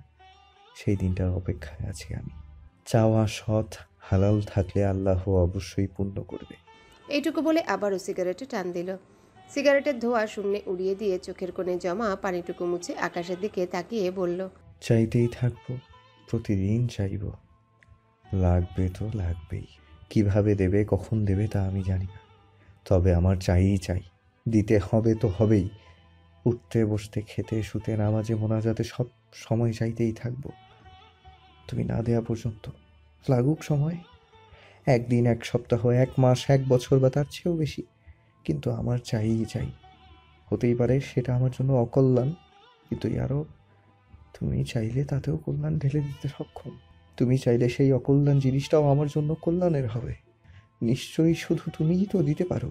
সেই দিনটার অপেক্ষায় আছি আমি। চাওয়া সৎ হালাল থাকলে আল্লাহ অবশ্যই পূর্ণ করবে। এইটুকু বলে আবারও সিগারেটে টান দিল। সিগারেটের ধোঁয়া শূন্যে উড়িয়ে দিয়ে চোখের কোণে জমা পানিটুকু মুছে আকাশের দিকে তাকিয়ে বলল, চাইতেই থাকবো, প্রতিদিন চাইব, লাগবে তো লাগবেই। কিভাবে দেবে কখন দেবে তা আমি জানি না, তবে আমার চাইই চাই, দিতে হবে তো হবেই। উঠতে বসতে খেতে শুতে নামাজে মোনাজাতে সব সময় চাইতেই থাকবো, তুমি না দেয়া পর্যন্ত। লাগুক সময়, একদিন, এক সপ্তাহ, এক মাস, এক বছর বা তার চেয়েও বেশি, কিন্তু আমার চাইই চাই। হতেই পারে সেটা আমার জন্য অকল্যাণ, কিন্তু আরও তুমি চাইলে তাতেও কল্যাণ ঢেলে দিতে সক্ষম। তুমি চাইলে সেই অকল্যাণ জিনিসটাও আমার জন্য কল্যাণের হবে। নিশ্চয়ই শুধু তুমিই তো দিতে পারো।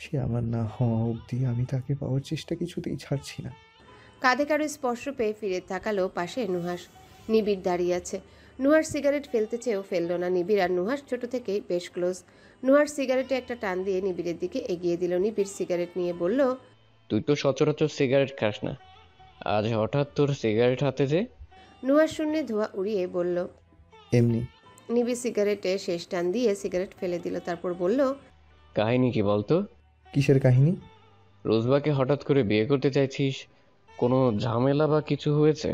সে আমার না হওয়া অবধি আমি তাকে পাওয়ার চেষ্টা কিছুতেই ছাড়ছি না। কাঁধে কারো স্পর্শ পেয়ে ফিরে তাকালো পাশে নুহাস। নিবিড় দাঁড়িয়ে আছে। নুহার সিগারেট ফেলতে চেয়েও ফেলল না। নিবিড় আর নুহাস ছোট থেকেই বেশ ক্লোজ। নুহার সিগারেটে একটা টান দিয়ে নিবিড়ের দিকে এগিয়ে দিল। নিবিড় সিগারেট নিয়ে বলল, তুই তো সচরাচর সিগারেট খাস না, আজ হঠাৎ তোর সিগারেট হাতে যে? নুহাস শূন্যে ধোঁয়া উড়িয়ে বলল, এমনি। নিবিড় সিগারেটে শেষ টান দিয়ে সিগারেট ফেলে দিল, তারপর বলল, কাহিনী কি বলতো? কিসের কাহিনী? রোজবাকে হঠাৎ করে বিয়ে করতে চাইছিস, কোনো ঝামেলা বা কিছু হয়েছে?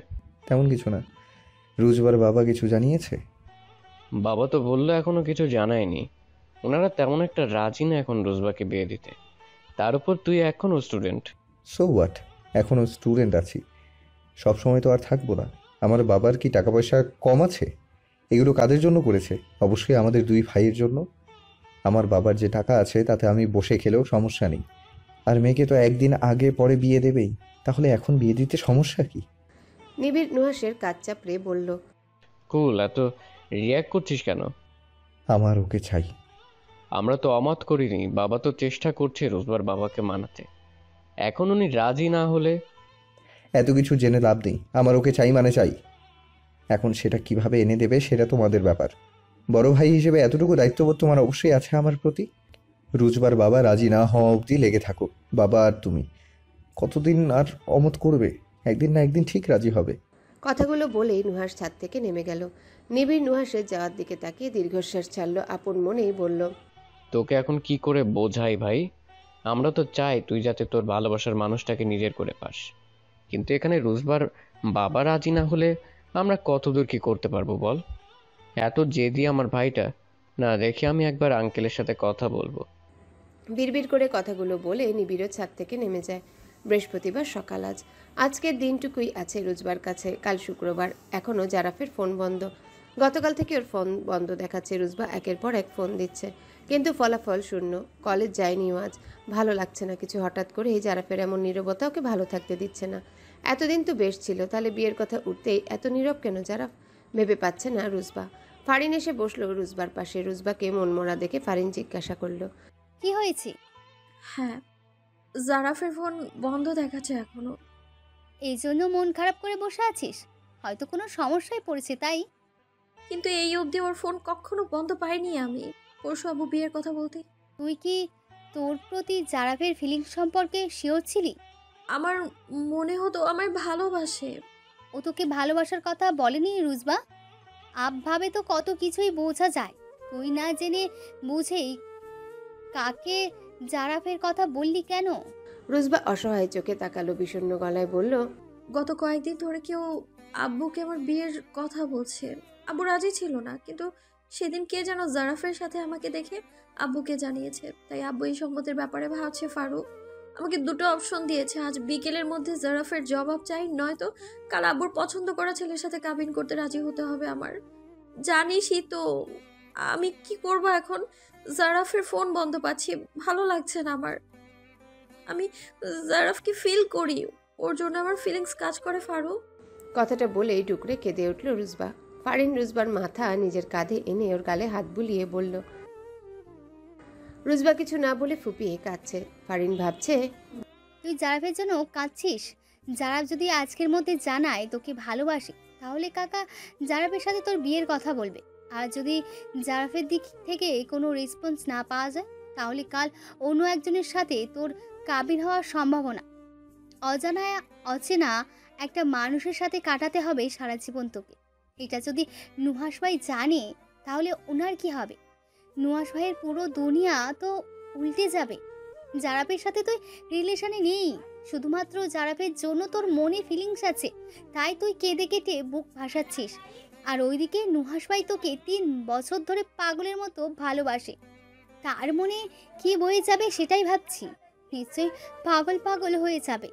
তেমন কিছু না। রুজবার বাবা কিছু জানিয়েছে? বাবা তো বললো এখনো কিছু জানায়নি, ওনারা তেমন একটা রাজি না এখন রোজবাকে বিয়ে দিতে। তার উপর তুই এখনো স্টুডেন্ট। সো হোয়াট, এখনও স্টুডেন্ট আছি, সব সময় তো আর থাকবো না। আমার বাবার কি টাকা পয়সা কম আছে? এগুলো কাদের জন্য করেছে? অবশ্যই আমাদের দুই ভাইয়ের জন্য। আমার বাবার যে টাকা আছে তাতে আমি বসে খেলেও সমস্যা নেই। আর মেয়েকে তো একদিন আগে পরে বিয়ে দেবেই, তাহলে এখন বিয়ে দিতে সমস্যা কি? নিবিড় নুহাসের কাজ চাপড়ে বলল, কুল, এত রিয়াক্ট করছিস কেন? আমার ওকে চাই। আমরা তো অমত করিনি, বাবা তো চেষ্টা করছে রোজবার বাবাকে মানাতে। এখন উনি রাজি না হলে? এত কিছু জেনে লাভ নেই, আমার ওকে চাই মানে চাই। এখন সেটা কিভাবে এনে দেবে সেটা তোমাদের ব্যাপার। বড় ভাই হিসেবে এতটুকু দায়িত্ববোধ তোমার অবশ্যই আছে আমার প্রতি। রুজবার বাবা রাজি না হওয়া অবধি লেগে থাকো। বাবা আর তুমি কতদিন আর অমত করবে? একদিন না একদিন ঠিক রাজি হবে। কথাগুলো বলেই নুহাস ছাদ থেকে নেমে গেল। নিবিড় নুহাসের যাওয়ার দিকে তাকিয়ে দীর্ঘশ্বাস ছাড়ল। আপন মনেই বলল, তোকে এখন কি করে বোঝাই ভাই? আমরা তো চাই তুই যাতে তোর ভালোবাসার মানুষটাকে নিজের করে পাস, কিন্তু এখানে রোজবার বাবা রাজি না হলে আমরা কতদূর কি করতে পারবো বল? এত জেদি আমার ভাইটা, না দেখে আমি একবার আঙ্কেলের সাথে কথা বলবো। বিড়বিড় করে কথাগুলো বলে নিবিড়ও ছাদ থেকে নেমে যায়। বৃহস্পতিবার সকাল আজ। আজকের দিনটুকুই আছে রুজবার কাছে। কাল শুক্রবার, এখনও জারাফের ফোন বন্ধ। গতকাল থেকে ওর ফোন বন্ধ দেখাচ্ছে। রুজবা একের পর এক ফোন দিচ্ছে, কিন্তু ফলাফল শূন্য। কলেজ যায়নিও আজ, ভালো লাগছে না কিছু। হঠাৎ করে এই জারাফের এমন নীরবতা ওকে ভালো থাকতে দিচ্ছে না। এতদিন তো বেশ ছিল, তাহলে বিয়ের কথা উঠতেই এত নীরব কেন জারাফ? ভেবে পাচ্ছে না রুজবা। ফারিন এসে বসলো রুজবার পাশে। রুজবাকে মনমরা দেখে ফারিন জিজ্ঞাসা করলো, কি হয়েছে? হ্যাঁ, জারাফের ফোন বন্ধ দেখাচ্ছে এখনো। এই জন্য মন খারাপ করে বসে আছিস? হয়তো কোনো সমস্যায় পড়েছে তাই। কিন্তু এই অবধি ওর ফোন কখনো বন্ধ পাইনি আমি। পরশু আবু বিয়ের কথা বলতে। তুই কি তোর প্রতি জারাফের ফিলিংস সম্পর্কে শিওর ছিলি? আমার মনে হতো আমায় ভালোবাসে। ও তোকে ভালোবাসার কথা বলেনি রুজবা? ভাবে তো কত কিছুই বোঝা যায়। তুই না জেনে বুঝেই কাকে জারাফের কথা বললি কেন? রুজবা অসহায় চোখে তাকালো, বিষণ্ণ গলায় বলল, গত কয়েকদিন ধরে কেউ আব্বুকে আমার বিয়ের কথা বলছে। আব্বু রাজি ছিল না, কিন্তু সেদিন কে যেন জারাফের সাথে আমাকে দেখে আব্বুকে জানিয়েছে। তাই আব্বু এই সম্মতির ব্যাপারে ভাবছে ফারুক। আমাকে দুটো অপশন দিয়েছে, আজ বিকেলের মধ্যে জারাফের জবাব চাই, নয়তো কাল আব্বুর পছন্দ করা ছেলের সাথে কাবিন করতে রাজি হতে হবে আমার। জানিসই তো আমি কি করব এখন। জারাফের ফোন বন্ধ পাচ্ছি, ভালো লাগছে না আমার। আমি জারাফকে ফিল করি, ওর জন্য আমার ফিলিংস কাজ করে ফারু। কথাটা বলেই ডুকরে কেঁদে উঠল রুজবা। ফারিন রুজবার মাথা নিজের কাঁধে এনে ওর গালে হাত বুলিয়ে বলল। রুজবা কিছু না বলে ফুপিয়ে কাঁদছে। ফারিন ভাবছে, তুই জারাফের জন্য কাঁদছিস? জারাফ যদি আজকের মধ্যে জানায় তোকে ভালোবাসি, তাহলে কাকা জারাফের সাথে তোর বিয়ের কথা বলবে। আর যদি জারাফের দিক থেকে কোনো রেসপন্স না পাওয়া যায়, তাহলে কাল অন্য একজনের সাথে তোর কাবিন হওয়ার সম্ভাবনা। অজানায় অচেনা একটা মানুষের সাথে কাটাতে হবে সারা জীবন তোকে। এটা যদি নুহাস ভাই জানে, তাহলে ওনার কি হবে? নুহাস ভাইয়ের পুরো দুনিয়া তো উল্টে যাবে। জারাফের সাথে তুই রিলেশনে নেই, শুধুমাত্র জারাফের জন্য তোর মনে ফিলিংস আছে, তাই তুই কেঁদে কেটে বুক ভাসাচ্ছিস। আর ওইদিকে নুহাস ভাই তোকে 3 বছর ধরে পাগলের মতো ভালোবাসে। তার মনে কি বয়ে যাবে সেটাই ভাবছি। নিশ্চয়ই পাগল পাগল হয়ে যাবে।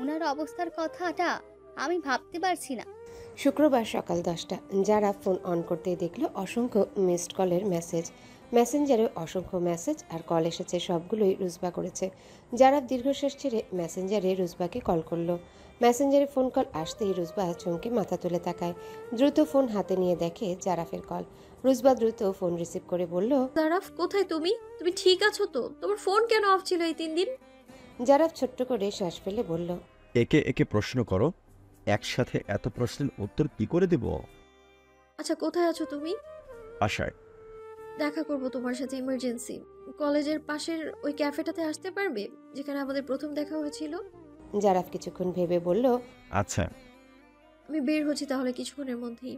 ওনার অবস্থার কথাটা আমি ভাবতে পারছি না। শুক্রবার সকাল 10টা। যারা ফোন অন করতেই দেখলো অসংখ্য মিসড কলের মেসেজ। মেসেঞ্জারে অসংখ্য মেসেজ আর কল এসেছে, সবগুলোই রুজবা করেছে। যারা দীর্ঘশ্বাস ছেড়ে মেসেঞ্জারে রুজবাকে কল করলো। মেসেঞ্জারে ফোন কল আসতেই রুজবা চমকে মাথা তুলে তাকায়। দ্রুত ফোন হাতে নিয়ে দেখে জারাফের কল। রুজবা দ্রুত ফোন রিসিভ করে বলল, জারাফ কোথায় তুমি? তুমি ঠিক আছো তো? তোমার ফোন কেন অফ ছিল এই 3 দিন? জারাফ ছোট্ট করে শ্বাস ফেলে বলল, একে একে প্রশ্ন করো, একসাথে এত প্রশ্নের উত্তর কি করে দেব? আচ্ছা কোথায় আছো তুমি? আশায়। দেখা করব তোমার সাথে ইমার্জেন্সি। কলেজের পাশের ওই ক্যাফেটাতে আসতে পারবে, যেখানে আমাদের প্রথম দেখা হয়েছিল? জারাফ কিছুক্ষণ ভেবে বলল, আচ্ছা। আমি বের হচ্ছি তাহলে কিছুক্ষণের মধ্যেই।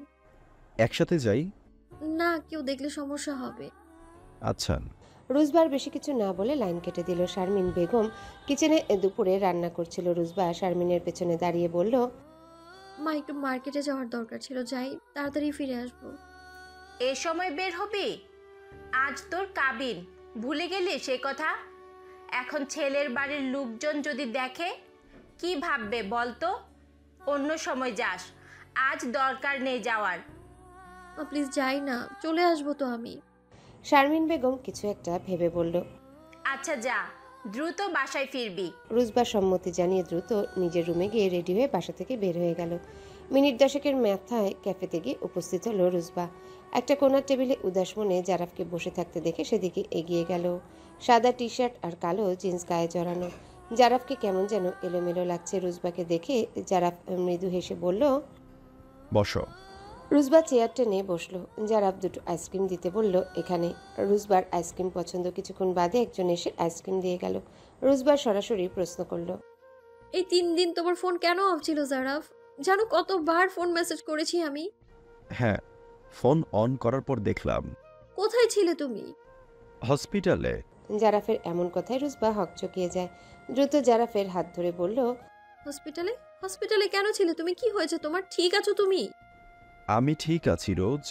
একসাথে যাই? না, কেউ দেখলে সমস্যা হবে। আচ্ছা। রুজবার বেশি কিছু না বলে লাইন কেটে দিল। শারমিন বেগম কিচেনে দুপুরে রান্না করছিল। রুজবা শারমিনের পেছনে দাঁড়িয়ে বলল, মা একটু মার্কেটে যাওয়ার দরকার ছিল, যাই, তাড়াতাড়ি ফিরে আসবো। এই সময় বের হবি? আজ তোর কাবিন, ভুলে গেলি সে কথা? এখন ছেলের বাড়ির লোকজন যদি দেখে কি ভাববে বলতো? অন্য সময় যাস, আজ দরকার নেই যাওয়ার। প্লিজ যাই না, চলে আসবো তো আমি। শারমিন বেগম কিছু একটা ভেবে বলল, আচ্ছা যা, দ্রুত বাসায় ফিরবি। রুজবা সম্মতি জানিয়ে দ্রুত নিজের রুমে গিয়ে রেডি হয়ে বাসা থেকে বের হয়ে গেল। মিনিট 10 মাথায় ক্যাফেতে গিয়ে উপস্থিত হলো রুজবা। একটা কোনার টেবিলে উদাস মনে জারাফকে বসে থাকতে দেখে সেদিকে এগিয়ে গেল। সাদা টি শার্ট আর কালো জিন্স গায়ে জড়ানো। জারাফকে কেমন যেন এলোমেলো লাগছে। রুজবাকে দেখে জারাফ মৃদু হেসে বলল, বসো। রুজবা চেয়ার টেনে বসলো। জারাফ দুটো আইসক্রিম দিতে বলল, এখানে। রুজবার আইসক্রিম পছন্দ। কিছুক্ষণ বাদে একজন এসে আইসক্রিম দিয়ে গেল। রুজবার সরাসরি প্রশ্ন করলো, এই 3 দিন তোমার ফোন কেন অফ ছিল জারাফ? জানো কতবার ফোন মেসেজ করেছি আমি? হ্যাঁ, ফোন অন করার পর দেখলাম। কোথায় ছিলে তুমি? হসপিটালে। জারাফের এমন কথায় রুজবা হকচকিয়ে যায়। দ্রুত জারাফের হাত ধরে বলল, হসপিটালে? হসপিটালে কেন ছিলে তুমি? কি হয়েছে তোমার? ঠিক আছো তুমি? আমি ঠিক আছি রোজ।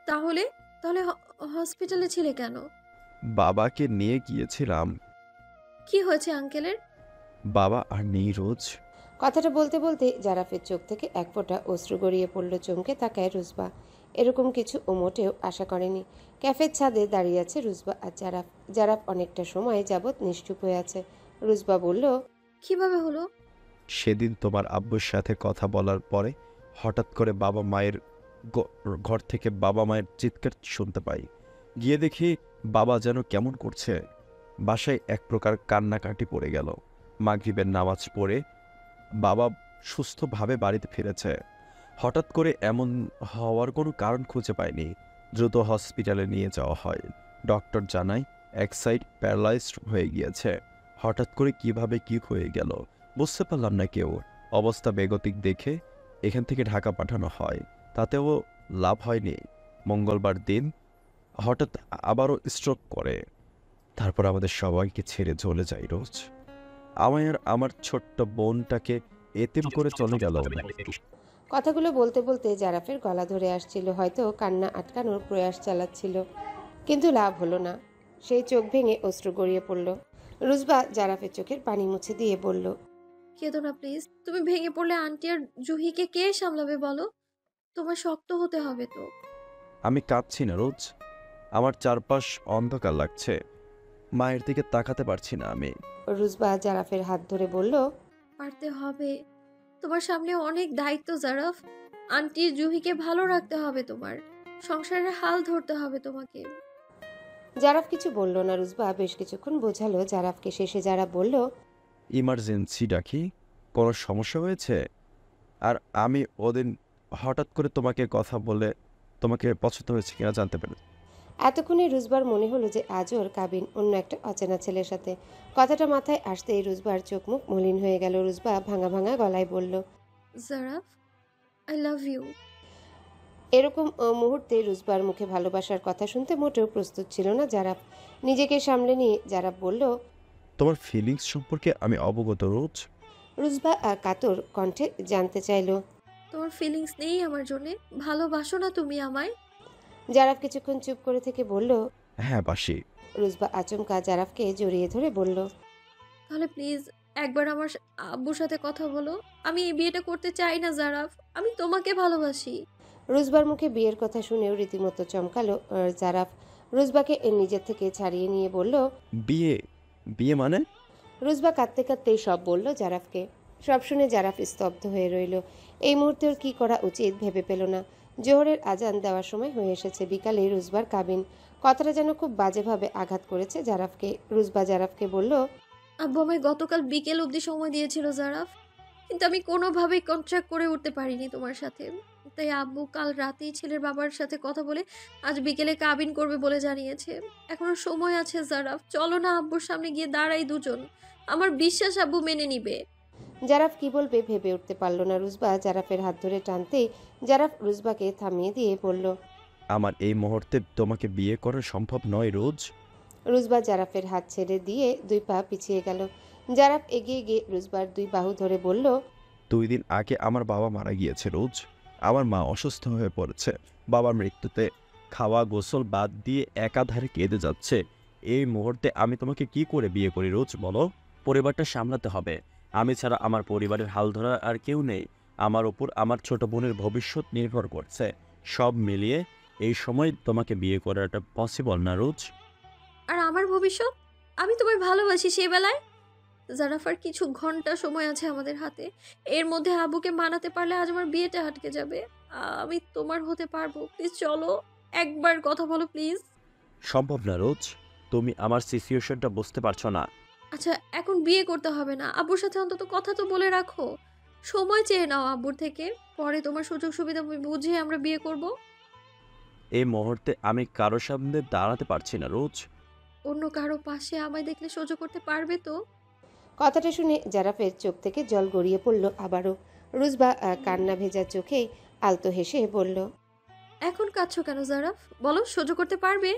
তাহলে তাহলে হসপিটালে ছিলে কেন? বাবাকে নিয়ে গিয়েছিলাম। কি হয়েছে আঙ্কেলের? বাবা আর নেই রোজ। কথাটা বলতে বলতে জারাফের চোখ থেকে এক ফোঁটা অশ্রু গড়িয়ে পড়ল। চমকে তাকায় রুজবা। এরকম কিছু ও মোটেও আশা করেনি। ক্যাফের ছাদে দাঁড়িয়ে আছে রুজবা আর জারাফ। জারাফ অনেকটা সময় যাবৎ নিশ্চুপ হয়ে আছে। রুজবা বলল, কিভাবে হলো? সেদিন তোমার আব্বুর সাথে কথা বলার পরে হঠাৎ করে বাবা মায়ের ঘর থেকে বাবা মায়ের চিৎকার শুনতে পাই। গিয়ে দেখি বাবা যেন কেমন করছে। বাসায় এক প্রকার কান্নাকাটি পড়ে গেল। মাগরিবের নামাজ পড়ে বাবা সুস্থভাবে বাড়িতে ফিরেছে। হঠাৎ করে এমন হওয়ার কোনো কারণ খুঁজে পাইনি। দ্রুত হসপিটালে নিয়ে যাওয়া হয়। ডক্টর জানায় এক সাইড প্যারালাইজড হয়ে গিয়েছে। হঠাৎ করে কিভাবে কি হয়ে গেল বুঝতে পারলাম না কেউ। অবস্থা বেগতিক দেখে এখান থেকে ঢাকা পাঠানো হয়, তাতেও লাভ হয়নি। মঙ্গলবার দিন হঠাৎ আবারও স্ট্রোক করে। তারপর আমাদের সবাইকে ছেড়ে চলে যায় রোজ। আমার ছোট্ট বোনটাকে এতিম করে চলে গেল। কথাগুলো বলতে বলতে জারাফের গলা ধরে আসছিল। হয়তো কান্না আটকানোর প্রয়াস চালাচ্ছিল, কিন্তু লাভ হলো না। সেই চোখ ভেঙে অশ্রু গড়িয়ে পড়ল। রুজবা জারাফের চোখের পানি মুছে দিয়ে বলল, কেঁদো না প্লিজ। তুমি ভেঙে পড়লে আন্টি আর জুহিকে কে সামলাবে বলো? তোমার শক্ত হতে হবে তো। আমি কাঁদছি না রোজ, আমার চারপাশ অন্ধকার লাগছে, মায়ের দিকে তাকাতে পারছি না আমি। রুজবা জারাফের হাত ধরে বলল, পারতে হবে। তোমার সামনে অনেক দায়িত্ব জারাফ। আন্টি জুহিকে ভালো রাখতে হবে, তোমার সংসারের হাল ধরতে হবে তোমাকে। জারাফ কিছু বলল না। রুজবা বেশ কিছুক্ষণ বোঝালো জারাফকে। শেষে জারাফ বলল, ইমার্জেন্সি ডাকি? কোনো সমস্যা হয়েছে? আর আমি ওদিন হঠাৎ করে তোমাকে কথা বলে তোমাকে পছন্দ হয়েছে কিনা জানতে পেরে। এতক্ষণে রুজবার মনে হলো যে আজর কাবিন অন্য একটা অচেনা ছেলের সাথে। কথাটা মাথায় আসতেই রুজবার চোখ মুখ মলিন হয়ে গেল। রুজবা ভাঙা ভাঙা গলায় বলল, জারাফ, আই লাভ ইউ। এরকম মুহূর্তে রুজবার মুখে ভালোবাসার কথা শুনতে মোটেও প্রস্তুত ছিল না জারাফ। নিজেকে সামলে নিয়ে জারাফ বলল, তোমার ফিলিংস সম্পর্কে আমি অবগত রোজ। রুজবা কাতর কণ্ঠে জানতে চাইল, তোমার ফিলিংস নেই আমার জন্যে? ভালোবাসো না তুমি আমায়? জারাফ কিছুক্ষণ চুপ করে থেকে বলল, হ্যাঁ বাসি। রুজবা আচমকা জারাফকে জড়িয়ে ধরে বলল, তাহলে প্লিজ একবার আমার আব্বুর সাথে কথা বলো। আমি এই বিয়েটা করতে চাই না জারাফ, আমি তোমাকে ভালোবাসি। রুজবার মুখে বিয়ের কথা শুনেও রীতিমতো চমকালো জারাফ। রুজবাকে নিজের থেকে ছাড়িয়ে নিয়ে বলল, বিয়ে? বিয়ে মানে? রুজবা কাঁদতে কাঁদতেই সব বলল জারাফকে। সব শুনে জারাফ স্তব্ধ হয়ে রইল। এই মুহূর্তে ওর কী করা উচিত ভেবে পেল না। জোহরের আজান দেওয়ার সময় হয়ে এসেছে। বিকালে রুজবার কাবিন। কথাটা যেন খুব বাজেভাবে আঘাত করেছে জারাফকে। রুজবা জারাফকে বলল, আব্বু আমায় গতকাল বিকেল অবধি সময় দিয়েছিল জারাফ, কিন্তু আমি কোনোভাবেই কন্ট্রাক্ট করে উঠতে পারিনি তোমার সাথে। তাই আব্বু কাল রাতেই ছেলের বাবার সাথে কথা বলে আজ বিকেলে কাবিন করবে বলে জানিয়েছে। এখনো সময় আছে জারাফ, চলো না আব্বুর সামনে গিয়ে দাঁড়াই দুজন। আমার বিশ্বাস আব্বু মেনে নিবে। জারাফ কি বলবে ভেবে উঠতে পারল না। রুজবা জারাফের হাত ধরে টানতেই জারাফ রুজবাকে থামিয়ে দিয়ে বলল, আমার এই মুহূর্তে তোমাকে বিয়ে করা সম্ভব নয় রোজ। রুজবা জারাফের হাত ছেড়ে দিয়ে 2 পা পিছিয়ে গেল। জারাফ এগিয়ে গিয়ে রুজবার 2 বাহু ধরে বলল, 2 দিন আগে আমার বাবা মারা গিয়েছে রোজ। আমার মা অসুস্থ হয়ে পড়েছে। বাবার মৃত্যুতে খাওয়া গোসল বাদ দিয়ে একাধারে কেঁদে যাচ্ছে। এই মুহূর্তে আমি তোমাকে কি করে বিয়ে করি রোজ বলো? পরিবারটা সামলাতে হবে। আমি ছাড়া আমার পরিবারের হাল ধরা আর কেউ নেই। আমার ওপর আমার ছোট বোনের ভবিষ্যৎ নির্ভর করছে। সব মিলিয়ে এই সময় তোমাকে বিয়ে করাটা পসিবল না রোজ। আর আমার ভবিষ্যৎ? আমি তোমায় ভালোবাসি সে বেলায়। জারাফার কিছু ঘন্টা সময় আছে আমাদের হাতে। এর মধ্যে আব্বুকে মানাতে পারলে আজ আমার বিয়েটা আটকে যাবে। আমি তোমার হতে পারবো। প্লিজ চলো, একবার কথা বলো প্লিজ। সম্ভব না রোজ, তুমি আমার সিচুয়েশনটা বুঝতে পারছো না। আচ্ছা এখন বিয়ে করতে হবে না, আব্বুর সাথে অন্তত কথা তো বলে রাখো। সময় চেয়ে নাও আব্বুর থেকে, পরে তোমার সুযোগ সুবিধা বুঝে আমরা বিয়ে করব। এই মুহূর্তে আমি কারোর সামনে দাঁড়াতে পারছি না রোজ। অন্য কারো পাশে আমায় দেখলে সহ্য করতে পারবে তো? কথাটা শুনে জারাফের চোখ থেকে জল গড়িয়ে পড়ল আবারও। রুজবা কান্না ভেজা চোখে আলতো হেসে বলল, এখন কাঁদছো কেন জারাফ? বলো, সহ্য করতে পারবে?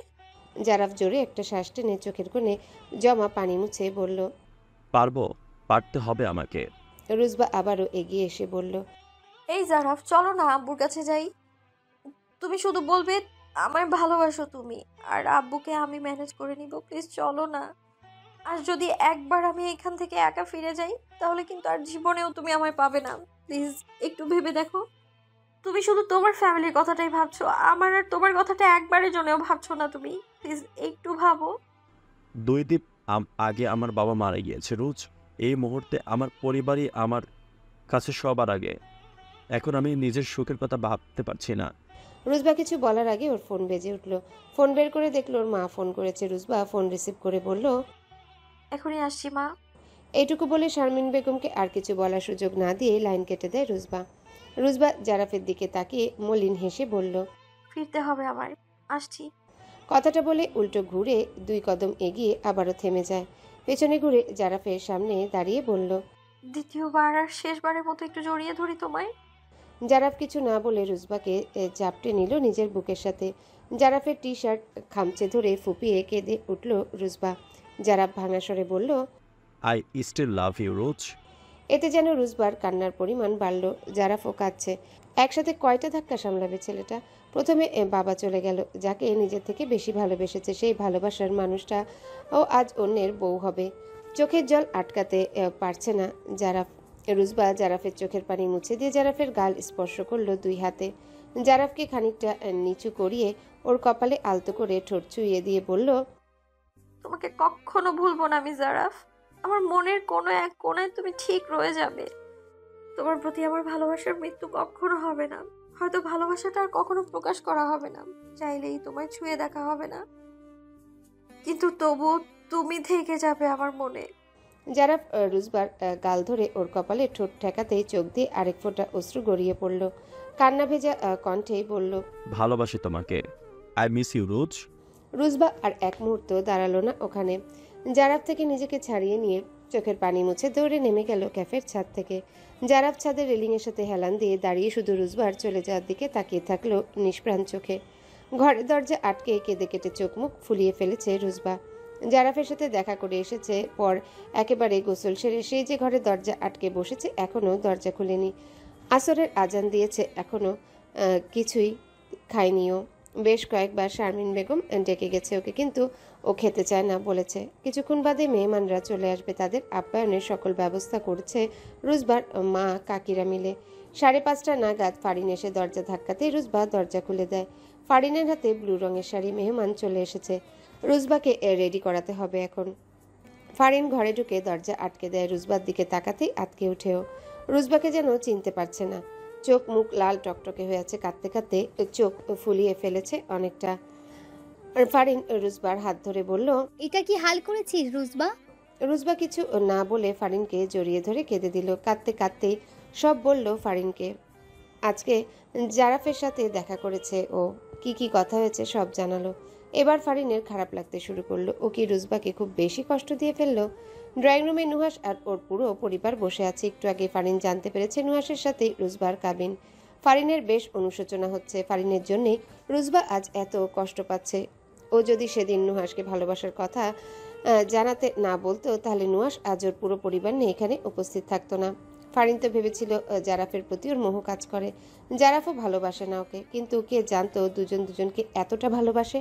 জারাফ জোরে একটা শ্বাস টেনে চোখের কোণে জমা পানি মুছে বলল, পারবো, পারতে হবে আমাকে। রুজবা আবারও এগিয়ে এসে বলল, এই জারাফ চলো না আব্বুর কাছে যাই। তুমি শুধু বলবে আমায় ভালোবাসো তুমি, আর আব্বুকে আমি ম্যানেজ করে নিব। প্লিজ চলো না। আর যদি একবার আমি এখান থেকে একা ফিরে যাই তাহলে কিন্তু আর জীবনেও তুমি আমায় পাবে না। প্লিজ একটু ভেবে দেখো। তুমি শুধু তোমার ফ্যামিলির কথাটাই ভাবছো, আমার আর তোমার কথাটা একবারের জন্যও ভাবছো না তুমি। প্লিজ একটু ভাবো। 2 দিন আগে আমার বাবা মারা গিয়েছে রোজ। এই মুহূর্তে আমার পরিবারই আমার কাছে সবার আগে। এখন আমি নিজের সুখের কথা ভাবতে পারছি না। রুজবা কিছু বলার আগে ওর ফোন বেজে উঠল। ফোন বের করে দেখলো ওর মা ফোন করেছে। রুজবা ফোন রিসিভ করে বলল, এখনই আসছি মা। এইটুকু বলে শারমিন বেগমকে আর কিছু বলার সুযোগ না দিয়ে লাইন কেটে দেয় রুজবা। রুজবা জারাফের দিকে তাকিয়ে মলিন হেসে বলল, ফিরতে হবে আমার, আসছি। কথাটা বলে উল্টো ঘুরে 2 কদম এগিয়ে আবারও থেমে যায়। পেছনে ঘুরে জারাফের সামনে দাঁড়িয়ে বলল, দ্বিতীয়বার আর শেষবারের মতো একটু জড়িয়ে ধরি তোমায়। জারাফ কিছু না বলে রুজবাকে চাপটে নিল নিজের বুকের সাথে। জারাফের টি শার্ট খামচে ধরে ফুপিয়ে কেঁদে উঠল রুজবা। জারাফ ভাঙা স্বরে বলল, আই স্টিল লাভ ইউ রোজ। এতে যেন রুজবার কান্নার পরিমাণ বাড়ল। জারাফও কাঁদছে। একসাথে কয়টা ধাক্কা সামলাবে ছেলেটা? প্রথমে বাবা চলে গেল, যাকে নিজের থেকে বেশি ভালোবেসেছে। সেই ভালোবাসার মানুষটা ও আজ অন্যের বউ হবে। চোখের জল আটকাতে পারছে না জারাফ। রুজবা জারাফের চোখের পানি মুছে দিয়ে জারাফের গাল স্পর্শ করলো 2 হাতে। জারাফকে খানিকটা নিচু করিয়ে ওর কপালে আলতো করে ঠোঁট চুইয়ে দিয়ে বলল, তোমাকে কখনো ভুলবো না আমি জারাফ। আমার মনের কোনো এক কোণায় তুমি ঠিক রয়ে যাবে। তোমার প্রতি আমার ভালোবাসার মৃত্যু কখনো হবে না। হয়তো ভালোবাসাটা আর কখনো প্রকাশ করা হবে না, চাইলেই তোমায় ছুঁয়ে দেখা হবে না, কিন্তু তবু তুমি থেকে যাবে আমার মনে। জারাফ রুজবার গাল ধরে ওর কপালে ঠোঁট ঠেকাতেই চোখ দিয়ে আরেক ফোঁটা অশ্রু গড়িয়ে পড়ল। কান্না ভেজা কণ্ঠেই বলল, ভালোবাসি তোমাকে, আই মিস ইউ রোজ। রুজবা আর এক মুহূর্ত দাঁড়ালো না ওখানে। জারাফ থেকে নিজেকে ছাড়িয়ে নিয়ে চোখের পানি মুছে দৌড়ে নেমে গেল ক্যাফের ছাদ থেকে। জারাফ ছাদের রেলিংয়ের সাথে হেলান দিয়ে দাঁড়িয়ে শুধু রুজবার চলে যাওয়ার দিকে তাকিয়ে থাকলো নিষ্প্রাণ চোখে। ঘরের দরজা আটকে কেঁদে কেটে চোখ মুখ ফুলিয়ে ফেলেছে রুজবা। জারাফের সাথে দেখা করে এসেছে পর একেবারে গোসল সেরে সেই যে ঘরের দরজা আটকে বসেছে, এখনও দরজা খুলেনি। আসরের আজান দিয়েছে, এখনও কিছুই খায়নিও। বেশ কয়েকবার শারমিন বেগম ডেকে গেছে ওকে, কিন্তু ও খেতে চায় না বলেছে। কিছুক্ষণ বাদে মেহমানরা চলে আসবে, তাদের আপ্যায়নের সকল ব্যবস্থা করছে রুজবার মা কাকিরা মিলে। 5:30 নাগাদ ফারিন এসে দরজা ধাক্কাতেই রুজবা দরজা খুলে দেয়। ফারিনের হাতে ব্লু রঙের শাড়ি। মেহমান চলে এসেছে, রুজবাকে রেডি করাতে হবে এখন। ফারিন ঘরে ঢুকে দরজা আটকে দেয়। রুজবার দিকে তাকাতেই আটকে উঠেও। রুজবাকে যেন চিনতে পারছে না। চোখ মুখ লাল টকটকে হয়ে আছে, কাঁদতে কাঁদতে চোখ ফুলিয়ে ফেলেছে অনেকটা। ফারিন রুজবার হাত ধরে বলল, এটা কি হাল করেছিস রুজবা? রুজবা কিছু না বলে ফারিনকে জড়িয়ে ধরে কেঁদে দিল। কাঁদতে কাঁদতেই সব বলল ফারিনকে। আজকে জারাফের সাথে দেখা করেছে ও, কি কি কথা হয়েছে সব জানালো। এবার ফারিনের খারাপ লাগতে শুরু করলো। ও কি রুজবাকে খুব বেশি কষ্ট দিয়ে ফেললো? ড্রয়িং রুমে নুহাস আর ওর পুরো পরিবার বসে আছে। একটু আগে ফারিন জানতে পেরেছে নুহাসের সাথে রুজবার কাবিন। ফারিনের বেশ অনুশোচনা হচ্ছে। ফারিনের জন্যেই রুজবা আজ এত কষ্ট পাচ্ছে। ও যদি সেদিন নুহাসকে ভালোবাসার কথা জানাতে না বলতো, তাহলে নুহাস আজ ওর পুরো পরিবার নিয়ে এখানে উপস্থিত থাকতো না। ফারিন তো ভেবেছিল জারাফের প্রতি ওর মোহ কাজ করে। জারাফও ভালোবাসে না ওকে, কিন্তু কে জানতো দুজন দুজনকে এতটা ভালোবাসে।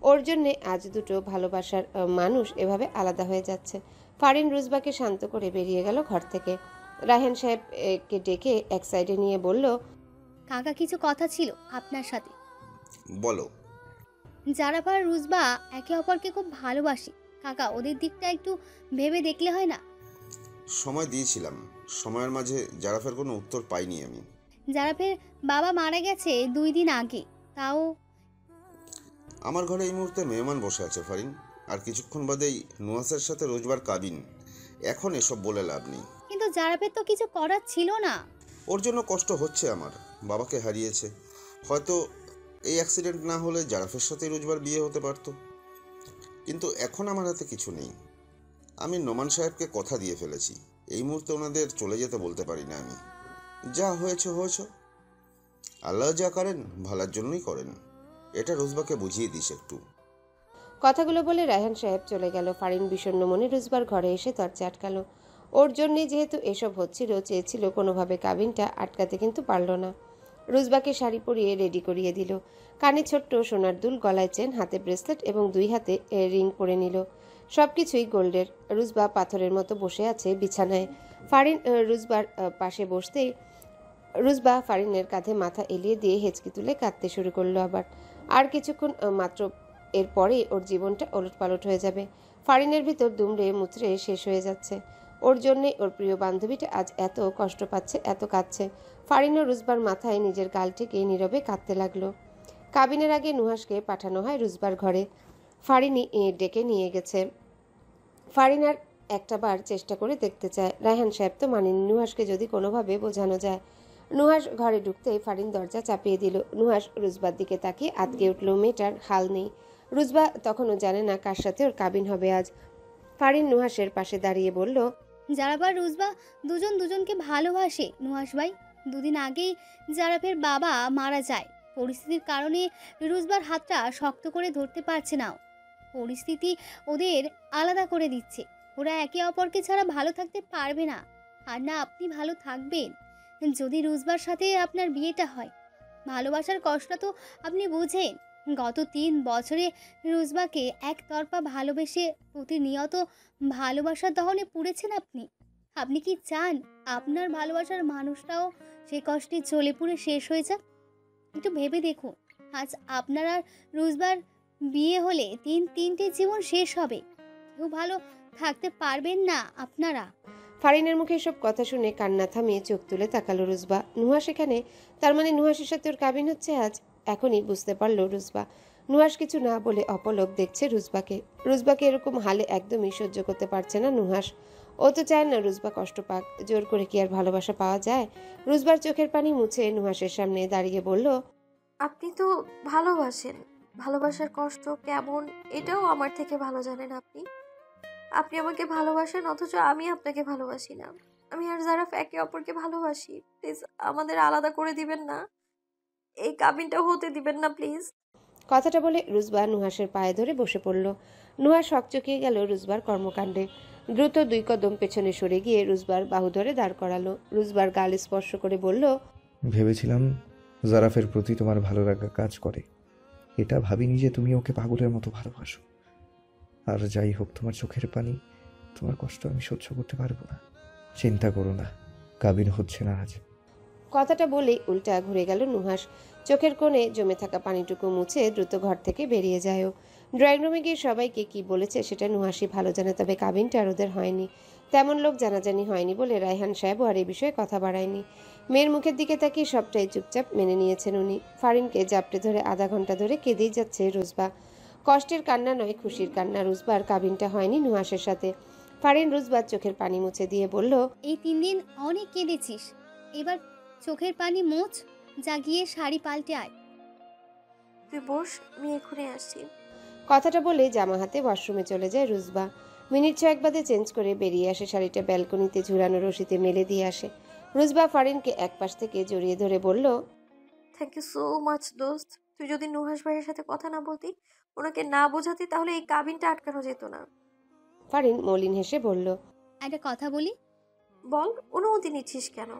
ওর জন্যে আজ দুটো ভালোবাসার মানুষ এভাবে আলাদা হয়ে যাচ্ছে। ফারিন রুজবাকে শান্ত করে বেরিয়ে গেল ঘর থেকে। রায়হান সাহেবকে ডেকে এক সাইডে নিয়ে বলল, কাকা কিছু কথা ছিল আপনার সাথে। বলো। জারাফ আর রুজবা একে অপরকে খুব ভালোবাসি কাকা, ওদের দিকটা একটু ভেবে দেখলে হয় না? সময় দিয়েছিলাম, সময়ের মাঝে জারাফের কোনো উত্তর পাইনি আমি। জারাফের বাবা মারা গেছে 2 দিন আগে, তাও আমার ঘরে এই মুহূর্তে মেহমান বসে আছে ফারিন, আর কিছুক্ষণ বাদেই নুহাসের সাথে রোজবার কাবিন। এখন এসব বলে লাভ নেই। কিন্তু জারাফের তো কিছু করার ছিল না। ওর জন্য কষ্ট হচ্ছে আমার, বাবাকে হারিয়েছে। হয়তো এই অ্যাক্সিডেন্ট না হলে জারাফের সাথে রোজবার বিয়ে হতে পারতো, কিন্তু এখন আমার হাতে কিছু নেই। আমি নোমান সাহেবকে কথা দিয়ে ফেলেছি, এই মুহূর্তে ওনাদের চলে যেতে বলতে পারি না আমি। যা হয়েছে হয়েছে, আল্লাহ যা করেন ভালোর জন্যই করেন, এটা রোজবাকে বুঝিয়ে দিস একটু। কথাগুলো বলে রায়হান সাহেব চলে গেল। ফারিন বিষণ্ণ মনে রুজবার ঘরে এসে দরজা আটকালো। ওর জন্যে যেহেতু এসব হচ্ছিল, চেয়েছিল কোনোভাবে কাবিনটা আটকাতে, কিন্তু পারল না। রুজবাকে শাড়ি পরিয়ে রেডি করিয়ে দিল। কানে ছোট্ট সোনার দুল, গলায় চেন, হাতে ব্রেসলেট এবং 2 হাতে রিং পরে নিল। সবকিছুই গোল্ডের। রুজবা পাথরের মতো বসে আছে বিছানায়। ফারিন রুজবার পাশে বসতেই রুজবা ফারিনের কাঁধে মাথা এলিয়ে দিয়ে হেঁচকি তুলে কাঁদতে শুরু করলো আবার। আর কিছুক্ষণ মাত্র, এরপরেই ওর জীবনটা ওলটপালট হয়ে যাবে। ফারিনের ভিতর দুমড়ে মুচড়ে শেষ হয়ে যাচ্ছে। ওর জন্যে ওর প্রিয় বান্ধবীটা আজ এত কষ্ট পাচ্ছে, এত কাঁদছে। ফারিন ও রুজবার মাথায় নিজের গাল ঠেকে নীরবে কাঁদতে লাগলো। কাবিনের আগে নুহাসকে পাঠানো হয় রুজবার ঘরে। ফারিনই ডেকে নিয়ে গেছে। ফারিন আর একটা বার চেষ্টা করে দেখতে চায়। রায়হান সাহেব তো মানেনি। নুহাসকে যদি কোনোভাবে বোঝানো যায়। নুহাস ঘরে ঢুকতেই ফারিন দরজা চাপিয়ে দিল। নুহাস রুজবার দিকে তাকিয়ে আটকে উঠল। মেয়েটার হাল নেই। রুজবা তখনও জানে না কার সাথে ওর কাবিন হবে আজ। ফারিন নুহাসের পাশে দাঁড়িয়ে বলল, জারাফ আর রুজবা দুজন দুজনকে ভালোবাসে নুহাস ভাই। 2 দিন আগেই জারাফের বাবা মারা যায়। পরিস্থিতির কারণে রুজবার হাতটা শক্ত করে ধরতে পারছে না। পরিস্থিতি ওদের আলাদা করে দিচ্ছে। ওরা একে অপরকে ছাড়া ভালো থাকতে পারবে না। আর না আপনি ভালো থাকবেন যদি রুজবার সাথে আপনার বিয়েটা হয়। ভালোবাসার কষ্টটা তো আপনি বুঝেন। গত 3 বছরে রোজবাকে একতরফা ভালোবেসে প্রতিনিয়ত ভালোবাসার দহনে পুড়েছেন আপনি। আপনি কি চান আপনার ভালোবাসার মানুষটাও সেই কষ্টে জ্বলে পুড়ে শেষ হয়ে যাক? একটু ভেবে দেখুন, আজ আপনার আর রোজবার বিয়ে হলে তিনটে জীবন শেষ হবে। কেউ ভালো থাকতে পারবেন না আপনারা। ফারিনের মুখে সব কথা শুনে কান্না থামিয়ে চোখ তুলে তাকালো রুজবা। নুহাস এখানে, তার মানে নুহাসের সাথে ওর কাবিন হচ্ছে আজ। এখনই বুঝতে পারলো রুজবা। নুহাস কিছু না বলে অপলক দেখছে রুজবাকে। রুজবাকে এরকম হালে একদমই সহ্য করতে পারছে না নুহাস। ও তো চায় না রুজবা কষ্ট পাক। জোর করে কি আর ভালোবাসা পাওয়া যায়? রুজবার চোখের পানি মুছে নুহাসের সামনে দাঁড়িয়ে বলল, আপনি তো ভালোবাসেন, ভালোবাসার কষ্ট কেমন এটাও আমার থেকে ভালো জানেন আপনি। আপনি আমাকে ভালোবাসেন অথচ আমি আপনাকে ভালোবাসি না। আমি আর জারাফ একে অপরকে ভালোবাসি। প্লিজ আমাদের আলাদা করে দিবেন না, এই কাবিনটা হতে দিবেন না প্লিজ। কথাটা বলে রুজবা নুহাসের পায়ে ধরে বসে পড়ল। নুহাস হকচকিয়ে গেল রুজবার কর্মকাণ্ডে। দ্রুত 2 কদম পেছনে সরে গিয়ে রুজবার বাহু ধরে দাঁড় করালো। রুজবার গাল স্পর্শ করে বলল, ভেবেছিলাম জারাফের প্রতি তোমার ভালো লাগা কাজ করে, এটা ভাবিনি যে তুমি ওকে পাগলের মতো ভালোবাসো। আর যাই হোক, তোমার চোখের পানি, তোমার কষ্ট আমি সহ্য করতে পারবো না। চিন্তা করো না, কাবিন হচ্ছে না আজ। কথাটা বলেই উল্টা ঘুরে গেল নুহাস। চোখের কোণে জমে থাকা পানিটুকু মুছে দ্রুত ঘর থেকে বেরিয়ে যায়। ড্রয়িং রুমে গিয়ে সবাইকে কি বলেছে সেটা নুহাসই ভালো জানে, তবে কাবিনটা আর ওদের হয়নি। তেমন লোক জানাজানি হয়নি বলে রায়হান সাহেবও আর এই বিষয়ে কথা বাড়ায়নি। মেয়ের মুখের দিকে তাকিয়ে সবটাই চুপচাপ মেনে নিয়েছেন উনি। ফারিনকে জাপটে ধরে আধা ঘন্টা ধরে কেঁদেই যাচ্ছে রুজবা। কষ্টের কান্না নয়, খুশির কান্না। রুজবার কাবিনটা হয়নি নুহাসের সাথে। ফারিন রুজবার চোখের পানি মুছে দিয়ে বলল, এই 3 দিন অনেক কেঁদেছিস, এবার চোখের পানি মোছ, যা গিয়ে শাড়ি পাল্টে আয়। তুই বস, আমি এক্ষুনি আসছি। কথাটা বলে জামা হাতে ওয়াশরুমে চলে যায় রুজবা। মিনিট 6 বাদে চেঞ্জ করে বেরিয়ে আসে, শাড়িটা ব্যালকনিতে ঝুলানো রশিতে মেলে দিয়ে আসে। রুজবা ফারিনকে একপাশ থেকে জড়িয়ে ধরে বলল, থ্যাংক ইউ সো মাচ দোস্ত। তুই যদি নুহাস ভাইয়ের সাথে কথা না বলতি, ওনাকে না বোঝাতি, তাহলে এই কাবিনটা আটকানো যেত না। ফারিন মলিন হেসে বলল, একটা কথা বলি? বল, অনুমতি নিচ্ছিস কেন?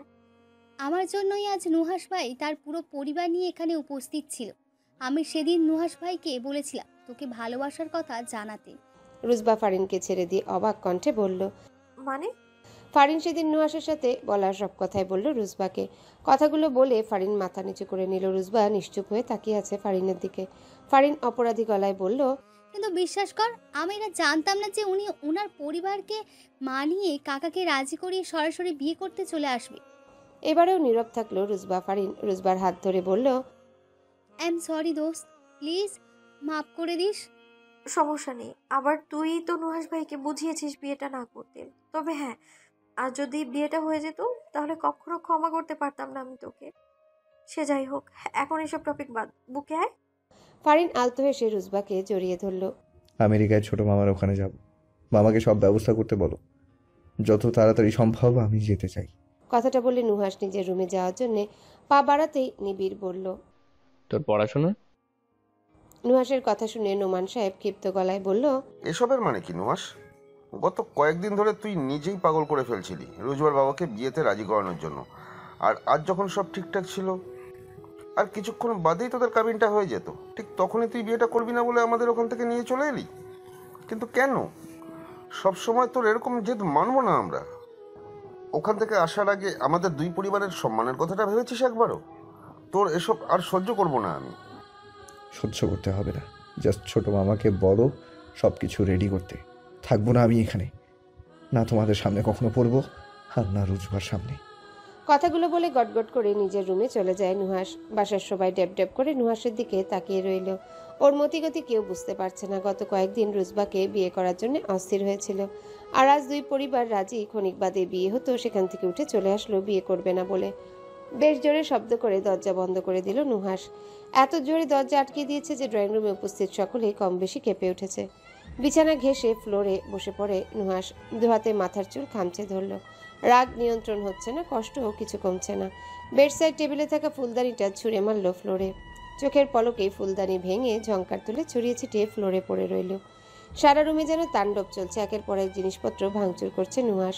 আমার জন্যই আজ নুহাস ভাই তার পুরো পরিবার নিয়ে এখানে উপস্থিত ছিল। আমি সেদিন নুহাস ভাইকে বলেছিলাম তোকে ভালোবাসার কথা জানাতে। রুজবা ফারিনকে ছেড়ে দিয়ে অবাক কণ্ঠে বলল, মানে? ফারিন সেদিন নুহাসের সাথে বলার সব কথাই বলল রুজবাকে। কথাগুলো বলে ফারিন মাথা নিচু করে নিল। রুজবা নিশ্চুপ হয়ে তাকিয়ে আছে ফারিনের দিকে। ফারিন অপরাধী গলায় বলল, কিন্তু বিশ্বাস কর, আমি এটা জানতাম না যে উনি ওনার পরিবারকে মানিয়ে কাকাকে রাজি করিয়ে সরাসরি বিয়ে করতে চলে আসবে। এবারেও নীরব থাকলো রুজবা। ফারিন রুজবার হাত ধরে বলল, আই এম সরি দোস্ত, প্লিজ মাফ করে দিস। সমস্যা নেই, আবার তুই তো নুহাস ভাইকে বুঝিয়েছিস বিয়েটা না করতে। তবে হ্যাঁ, আর যদি বিয়েটা হয়ে যেত তাহলে কখনো ক্ষমা করতে পারতাম না আমি তোকে। সে যাই হোক, এখন এসব টপিক বাদ, বুকে আয়। ফারিন আলতো হেসে রুজবাকে জড়িয়ে ধরল। আমেরিকায় ছোট মামার ওখানে যাব, মামাকে সব ব্যবস্থা করতে বলো, যত তাড়াতাড়ি সম্ভব আমি যেতে চাই। কথাটা বলে নুহাস নিজের রুমে যাওয়ার জন্য পা বাড়াতেই নিবিড় বলল, তোর পড়াশোনা? নুহাসের কথা শুনে নোমান সাহেব ক্ষিপ্ত গলায় বলল, এসবের মানে কি নুহাস? গত কয়েকদিন ধরে তুই নিজেই পাগল করে ফেলছিলি রোজবার বাবাকে বিয়েতে রাজি করানোর জন্য। আর আজ যখন সব ঠিকঠাক ছিল, আর কিছুক্ষণ বাদেই তোদের কাবিনটা হয়ে যেত, ঠিক তখনই তুই বিয়েটা করবি না বলে আমাদের ওখান থেকে নিয়ে চলে এলি। কিন্তু কেন? সব সময় তোর এরকম জেদ মানবো না আমরা। ওখান থেকে আসার আগে আমাদের 2 পরিবারের সম্মানের কথাটা ভেবেছিস একবারও? তোর এসব আর সহ্য করবো না আমি। সহ্য করতে হবে না, জাস্ট ছোট মামাকে বলো সব কিছু রেডি করতে। থাকবো না আমি এখানে, না তোমাদের সামনে কখনো পড়বো, আর না রুজবার সামনে। কথাগুলো বলে গটগট করে নিজের রুমে চলে যায় নুহাস। বাসার সবাই ড্যাব ড্যাব করে নুহাসের দিকে তাকিয়ে রইল। ওর মতিগতি কেউ বুঝতে পারছে না। গত কয়েকদিন রুজবাকে বিয়ে করার জন্য অস্থির হয়েছিল, আর আজ 2 পরিবার রাজি। ক্ষণিক বাদে বিয়ে হতো, সেখান থেকে উঠে চলে আসলো বিয়ে করবে না বলে। বেশ জোরে শব্দ করে দরজা বন্ধ করে দিল নুহাস। এত জোরে দরজা আটকে দিয়েছে যে ড্রয়িং রুমে উপস্থিত সকলেই কম বেশি কেঁপে উঠেছে। বিছানা ঘেঁষে ফ্লোরে বসে পড়ে নুহাস। 2 হাতে মাথার চুল খামচে ধরল। রাগ নিয়ন্ত্রণ হচ্ছে না, কষ্টও কিছু কমছে না। বেডসাইড টেবিলে থাকা ফুলদানিটা ছুঁড়ে মারল ফ্লোরে। চোখের পলকেই ফুলদানি ভেঙে ঝংকার তুলে ছড়িয়ে ছিটিয়ে ফ্লোরে পড়ে রইল। সারা রুমে যেন তাণ্ডব চলছে। একের পর এক জিনিসপত্র ভাঙচুর করছে নুহাস।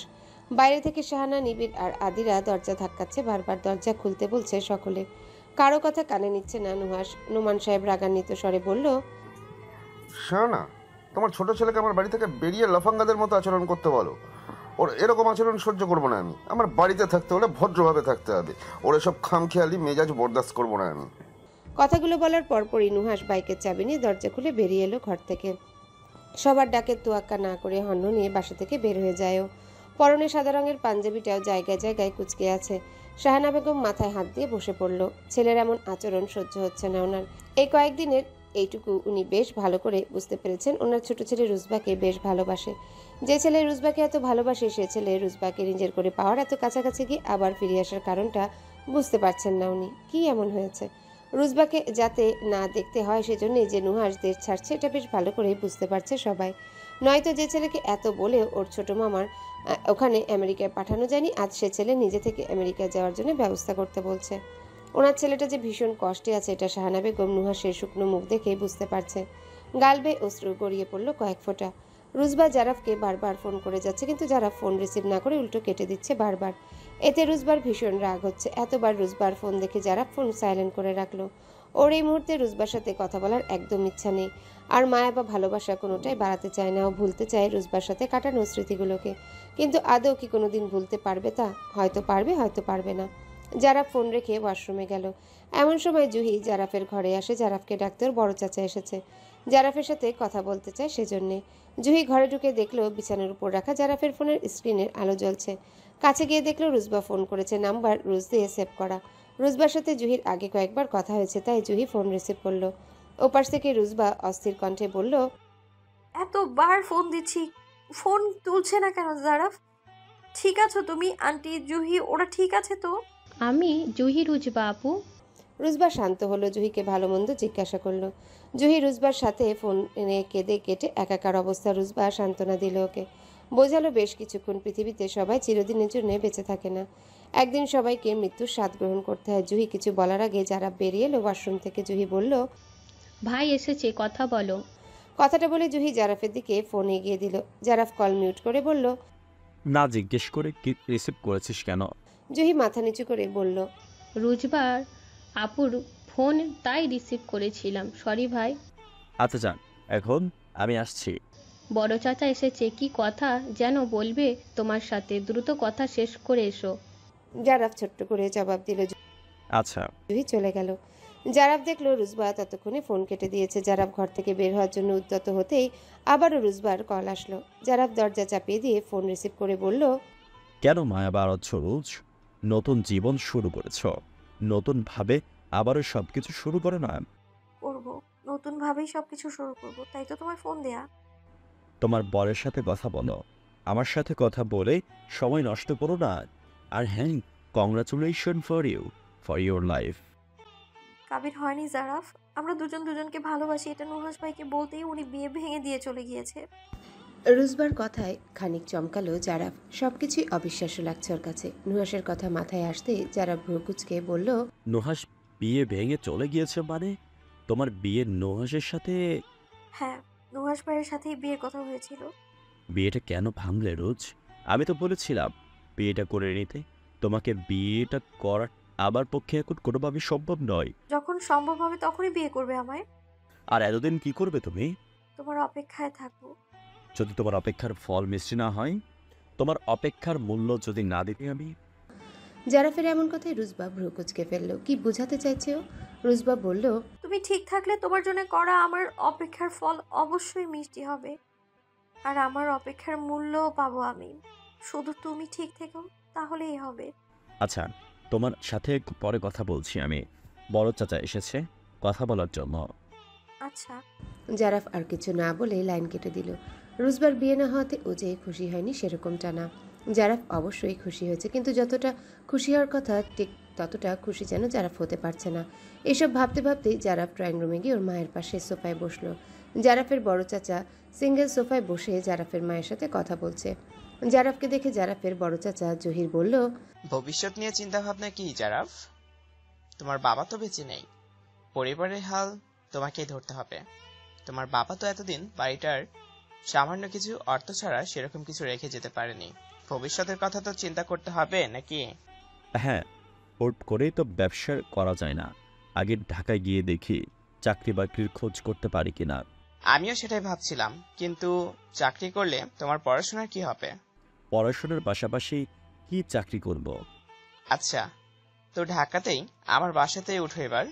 বাইরে থেকে শাহানা, নিবিড় আর আদিরা দরজা ধাক্কাচ্ছে, বারবার দরজা খুলতে বলছে সকলে। কারো কথা কানে নিচ্ছে না নুহাস। নোমান সাহেব রাগান্বিত স্বরে বলল, না, তোমার ছোট ছেলেকে আমার বাড়ি থেকে বেরিয়ে লাফাঙ্গাদের মতো আচরণ করতে বলো। ওর এরকম আচরণ সহ্য করবো না আমি। আমার বাড়িতে থাকতে হলে ভদ্রভাবে থাকতে হবে। ওর এসব খামখেয়ালি মেজাজ বরদাস্ত করবো না আমি। কথাগুলো বলার পরপরই নুহাস বাইকের চাবি নিয়ে দরজা খুলে বেরিয়ে এলো ঘর থেকে। সবার ডাকে তোয়াক্কা না করে হন্য নিয়ে বাসা থেকে বের হয়ে যায়। পরনে সাদা রঙের পাঞ্জাবিটাও জায়গায় জায়গায় কুঁচকে আছে। শাহানা বেগম মাথায় হাত দিয়ে বসে পড়ল। ছেলের এমন আচরণ সহ্য হচ্ছে না ওনার। এই কয়েকদিনের এইটুকু উনি বেশ ভালো করে বুঝতে পেরেছেন, ওনার ছোট ছেলে রুজবাকে বেশ ভালোবাসে। যে ছেলে রুজবাকে এত ভালোবাসে সে ছেলে রুজবাকে নিজের করে পাওয়ার এত কাছাকাছি গিয়ে আবার ফিরে আসার কারণটা বুঝতে পারছেন না উনি। কি এমন হয়েছে রুজবাকে যাতে না দেখতে হয় সেজন্যই যে নুহাস দেশ ছাড়ছে, এটা বেশ ভালো করেই বুঝতে পারছে সবাই। নয়তো যে ছেলেকে এত বলে ওর ছোট মামার ওখানে আমেরিকায় পাঠানো যায়নি, আজ সে ছেলে নিজে থেকে আমেরিকায় যাওয়ার জন্য ব্যবস্থা করতে বলছে। ওনার ছেলেটা যে ভীষণ কষ্টে আছে এটা শাহানা বেগম নুহাসের শুকনো মুখ দেখেই বুঝতে পারছে। গাল বেয়ে অশ্রু গড়িয়ে পড়ল কয়েক ফোঁটা। রুজবা জারাফকে বারবার ফোন করে যাচ্ছে, কিন্তু জারাফ ফোন রিসিভ না করে উল্টো কেটে দিচ্ছে বারবার। এতে রুজবার ভীষণ রাগ হচ্ছে। এতবার রুজবার ফোন দেখে জারাফ ফোন সাইলেন্ট করে রাখলো। ওর এই মুহূর্তে রুজবার সাথে কথা বলার একদম ইচ্ছা নেই। আর মায়া বা ভালোবাসা কোনোটাই বাড়াতে চায় না। ও ভুলতে চায় রুজবার সাথে কাটানো স্মৃতিগুলোকে, কিন্তু আদৌ কি কোনোদিন ভুলতে পারবে তা? হয়তো পারবে, হয়তো পারবে না। জারাফ ফোন রেখে ওয়াশরুমে গেল। এমন সময় জুহি জারাফের ঘরে আসে। জারাফকে ডাকতে ওর বড় চাচা এসেছে, জারাফের সাথে কথা বলতে চায় সেজন্যে। জুহি ঘরে ঢুকে দেখলো বিছানার উপর রাখা জারাফের ফোনের স্ক্রিনের আলো জ্বলছে। কাছে গিয়ে দেখলো রুজবা ফোন করেছে, নাম্বার রুজ দিয়ে সেভ করা। রুজবার সাথে জুহির আগে কয়েকবার কথা হয়েছে, তাই জুহি ফোন রিসিভ করলো। ওপাশ থেকে রুজবা অস্থির কণ্ঠে বলল, এতবার ফোন দিচ্ছি, ফোন তুলছে না কেন জারাফ? ঠিক আছো তুমি? আন্টি, জুহি ওরা ঠিক আছে তো? আমি জুহি রুজবা আপু। রুজবা শান্ত হলো, জুহিকে ভালো মন্দ জিজ্ঞাসা করলো। জুহি রুজবার সাথে ফোনে কেঁদে কেটে একাকার অবস্থা। রুজবা সান্ত্বনা দিল ওকে, বোঝালো বেশ কিছুক্ষণ পৃথিবীতে সবাই চিরদিনের জন্য বেঁচে থাকে না, একদিন সবাইকে মৃত্যুর স্বাদ গ্রহণ করতে হয়। জুহি কিছু বলার আগে যারা বেরিয়ে এলো ওয়াশরুম থেকে। জুহি বলল, ভাই এসেছে, কথা বলো। কথাটা বলে জুহি জারাফের দিকে ফোন এগিয়ে দিল। জারাফ কল মিউট করে বলল, না জিজ্ঞেস করে কি রিসিভ করেছিস কেন? জুহি মাথা নিচু করে বলল, রুজবার আপুর ফোন তাই রিসিভ করেছিলাম, সরি ভাই। আচ্ছা যান, এখন আমি আসছি। বড় চাচা এসেছে, কি কথা যেন বলবে তোমার সাথে, দ্রুত কথা শেষ করে এসো। জারাফ ছোট্ট করে জবাব দিল। আচ্ছা। জুহি চলে গেল। জারাফ দেখলো রুজবা ততক্ষণে ফোন কেটে দিয়েছে। জারাফ ঘর থেকে বের হওয়ার জন্য উদ্যত হতেই আবারও রুজবার কল আসলো। জারাফ দরজা চাপিয়ে দিয়ে ফোন রিসিভ করে বলল, কেন মায়া বাড়াচ্ছ রোজ? নতুন জীবন শুরু করেছ, নতুন ভাবে আবারও সবকিছু শুরু করে না? করব, নতুন ভাবেই সবকিছু শুরু করব, তাই তো তোমার ফোন দেয়া। তোমার বরের সাথে কথা বলো, আমার সাথে কথা বলে সময় নষ্ট করো না। আর হ্যাঁ, congratulation for you, for your life. কাবির হয়নি জারাফ, আমরা দুজন দুজনকে ভালোবাসি, এটা নুহাস ভাইকে বলতেই উনি বিয়ে ভেঙে দিয়ে চলে গিয়েছে। রুজবার কথায় খানিক চমকালো জারাফ। সবকিছুই অবিশ্বাস্য লাগছে ওর কাছে। নুহাসের কথা মাথায় আসতেই জারাফ ভ্রু কুঁচকে বলল, নুহাস বিয়ে ভেঙে চলে গিয়েছে মানে? তোমার বিয়ে নুহাসের সাথে? হ্যাঁ, নুহাস ভাইয়ের সাথেই বিয়ের কথা হয়েছিল। বিয়েটা কেন ভাঙলে রোজ? আমি তো বলেছিলাম বিয়েটা করে নিতে। তোমাকে বিয়েটা করার আমার পক্ষে এখন কোনোভাবে সম্ভব নয়। যখন সম্ভব হবে তখনই বিয়ে করবে আমায়। আর এতদিন কি করবে তুমি? তোমার অপেক্ষায় থাকবো। যদি তোমার অপেক্ষার ফল মিষ্টি না হয়, তোমার অপেক্ষার মূল্য যদি না দিতে আমি। জারাফের এমন কথায় রুজবা ভ্রু কুঁচকে ফেললো। কি বোঝাতে চাইছে ও? রুজবা বলল, তুমি ঠিক থাকলে তোমার জন্য করা আমার অপেক্ষার ফল অবশ্যই মিষ্টি হবে, আর আমার অপেক্ষার মূল্যও পাবো আমি। শুধু তুমি ঠিক থেকো, তাহলেই হবে। আচ্ছা, তোমার সাথে পরে কথা বলছি আমি। বড় চাচা এসেছে কথা বলার জন্য। আচ্ছা। জারাফ আর কিছু না বলে লাইন কেটে দিল। রুজবার বিয়ে না হওয়াতে ও যে খুশি হয়নি সেরকমটা না। জারাফ অবশ্যই খুশি হয়েছে, কিন্তু যতটা খুশি হওয়ার কথা ঠিক ততটা খুশি যেন জারাফ হতে পারছে না। এসব ভাবতে ভাবতেই জারাফ ড্রয়িং রুমে গিয়ে ওর মায়ের পাশে সোফায় বসলো। জারাফের বড় চাচা সিঙ্গেল সোফায় বসে জারাফের মায়ের সাথে কথা বলছে। জারাফকে দেখে জারাফের বড় চাচা জহির বলল, ভবিষ্যৎ নিয়ে চিন্তা ভাবনা কি জারাফ? তোমার বাবা তো বেঁচে নেই, পরিবারের হাল তোমাকেই ধরতে হবে। তোমার বাবা তো এতদিন বাড়িটার সামান্য কিছু অর্থ ছাড়া সেরকম কিছু রেখে যেতে পারেনি। ভবিষ্যতের কথা তো চিন্তা করতে হবে নাকি? হ্যাঁ, হুট করেই তো ব্যবসা করা যায় না। আগে ঢাকায় গিয়ে দেখি চাকরি বাকরির খোঁজ করতে পারি কিনা। আমিও সেটাই ভাবছিলাম, কিন্তু চাকরি করলে তোমার পড়াশোনার কি হবে? পড়াশোনার পাশাপাশি কি চাকরি করব? আচ্ছা, তো ঢাকাতেই আমার বাসাতেই উঠো এবার।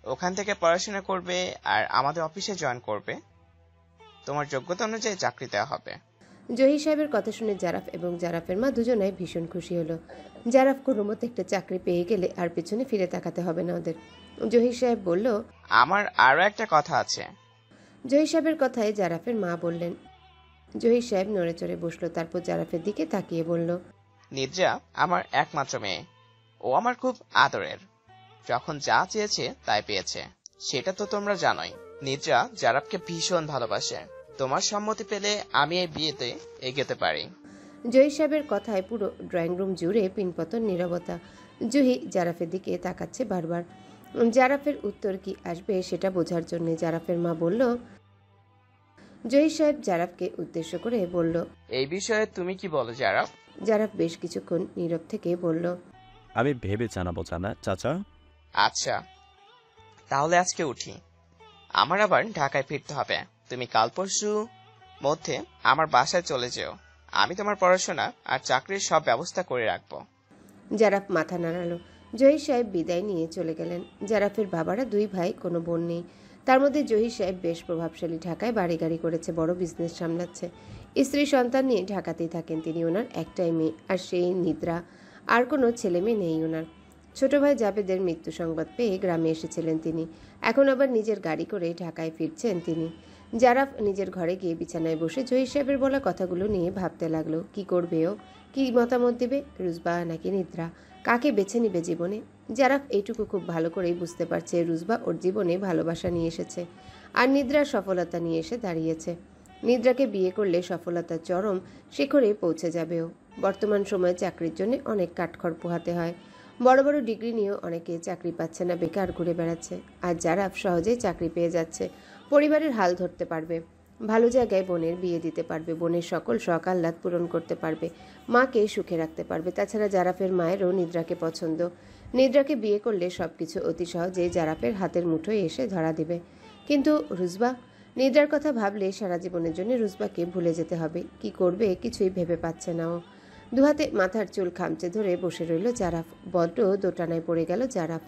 ওখান থেকে পড়াশোনা করবে আর আমাদের অফিসে জয়েন করবে। তোমার যোগ্যতা অনুযায়ী চাকরি দেওয়া হবে। জহির সাহেবের কথা শুনে জারাফ এবং জারাফের মা দুজনাই ভীষণ খুশি হলো। জারাফ কোনো মতো একটা চাকরি পেয়ে গেলে আর পেছনে ফিরে তাকাতে হবে না ওদের। জহির সাহেব বলল, আমার আরো একটা কথা আছে। জহির সাহেবের কথায় জারাফের মা বললেন। জহির সাহেব নড়ে চড়ে বসলো, তারপর জারাফের দিকে তাকিয়ে বলল, নিদ্রা আমার একমাত্র মেয়ে, ও আমার খুব আদরের। যখন যা চেয়েছে তাই পেয়েছে, সেটা তো তোমরা জানোই। নিদ্রা জারাফকে ভীষণ ভালোবাসে। তোমার সম্মতি পেলে আমি এই বিয়েতে এগোতে পারি। জহির সাহেবের কথায় পুরো ড্রয়িং রুম জুড়ে পিনপতন নীরবতা। জুহি জারাফের দিকে তাকাচ্ছে বারবার। জারাফের উত্তর কি আসবে সেটা বোঝার জন্য জারাফের মা বলল। জহির সাহেব জারাফকে উদ্দেশ্য করে বলল, এই বিষয়ে তুমি কি বলো জারাফ? জারাফ বেশ কিছুক্ষণ নীরব থেকে বলল, আমি ভেবে জানাবো চাচা। আচ্ছা, তাহলে আজকে উঠি। আমার আবার ঢাকায় ফিরতে হবে। তুমি কাল পরশু মধ্যে আমার বাসায় চলে যেও। আমি তোমার পড়াশোনা আর চাকরির সব ব্যবস্থা করে রাখবো। জারাফ মাথা নাড়ালো। জহির সাহেব বিদায় নিয়ে চলে গেলেন। জারাফের বাবারা দুই ভাই, কোনো বোন নেই। তার মধ্যে জহির সাহেব বেশ প্রভাবশালী, ঢাকায় বাড়ি গাড়ি করেছে, বড় বিজনেস সামলাচ্ছে। স্ত্রী সন্তান নিয়ে ঢাকাতেই থাকেন তিনি। ওনার একটাই মেয়ে, আর সেই নিদ্রা। আর কোনো ছেলে মেয়ে নেই ওনার। ছোট ভাই জাবেদের মৃত্যু সংবাদ পেয়ে গ্রামে এসেছিলেন তিনি। এখন আবার নিজের গাড়ি করে ঢাকায় ফিরছেন তিনি। জারাফ নিজের ঘরে গিয়ে বিছানায় বসে জহির সাহেবের বলা কথাগুলো নিয়ে ভাবতে লাগলো। কি করবে ও? কি মতামত দেবে? রুজবা নাকি নিদ্রা? কাকে বেছে নিবে জীবনে? জারাফ এইটুকু খুব ভালো করেই বুঝতে পারছে, রুজবা ওর জীবনে ভালোবাসা নিয়ে এসেছে, আর নিদ্রা সফলতা নিয়ে এসে দাঁড়িয়েছে। নিদ্রাকে বিয়ে করলে সফলতার চরম শিখরে পৌঁছে যাবে ও। বর্তমান সময়ে চাকরির জন্য অনেক কাঠখড় পোহাতে হয়। বড় বড় ডিগ্রি নিয়েও অনেকে চাকরি পাচ্ছে না, বেকার ঘুরে বেড়াচ্ছে। আর জারাফ সহজেই চাকরি পেয়ে যাচ্ছে, পরিবারের হাল ধরতে পারবে, ভালো জায়গায় বোনের বিয়ে দিতে পারবে, বোনের সকল শখ আহ্লাদ পূরণ করতে পারবে, মাকে সুখে রাখতে পারবে। তাছাড়া জারাফের মায়েরও নিদ্রাকে পছন্দ। নিদ্রাকে বিয়ে করলে সবকিছু অতি সহজে জারাফের হাতের মুঠোয় এসে ধরা দিবে। কিন্তু রুজবা, নিদ্রার কথা ভাবলে সারা জীবনের জন্য রুজবাকে ভুলে যেতে হবে। কি করবে কিছুই ভেবে পাচ্ছে না ও। দুহাতে মাথার চুল খামচে ধরে বসে রইল জারাফ। বড্ড দোটানায় পড়ে গেল জারাফ।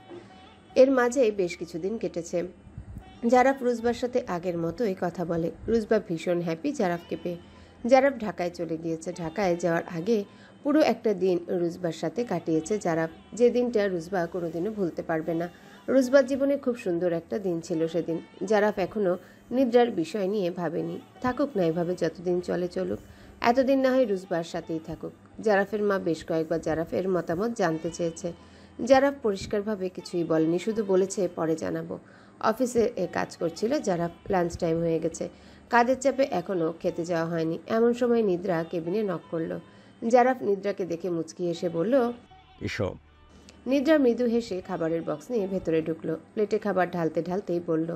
এর মাঝে বেশ কিছুদিন কেটেছে। জারাফ রুজবার সাথে আগের মতোই কথা বলে। রুজবা ভীষণ হ্যাপি জারাফকে পেয়ে। জারাফ ঢাকায় চলে গিয়েছে। ঢাকায় যাওয়ার আগে পুরো একটা দিন রুজবার সাথে কাটিয়েছে জারাফ, যে দিনটা রুজবা কোনোদিনও ভুলতে পারবে না। রুজবার জীবনে খুব সুন্দর একটা দিন ছিল সেদিন। জারাফ এখনো নিদ্রার বিষয় নিয়ে ভাবেনি। থাকুক না এভাবে, যতদিন চলে চলুক, এতদিন না হয় রুজবার সাথেই থাকুক। জারাফের মা বেশ কয়েকবার জারাফের মতামত জানতে চেয়েছে। জারাফ পরিষ্কারভাবে কিছুই বলেনি, শুধু বলেছে পরে জানাবো। অফিসে কাজ করছিল জারাফ। লাঞ্চ টাইম হয়ে গেছে, কাজের চাপে এখনো খেতে যাওয়া হয়নি। এমন সময় নিদ্রা কেবিনে নক করলো। জারাফ নিদ্রাকে দেখে মুচকি এসে বলল, এসো। নিদ্রা মৃদু হেসে খাবারের বক্স নিয়ে ভেতরে ঢুকলো। প্লেটে খাবার ঢালতে ঢালতেই বলল,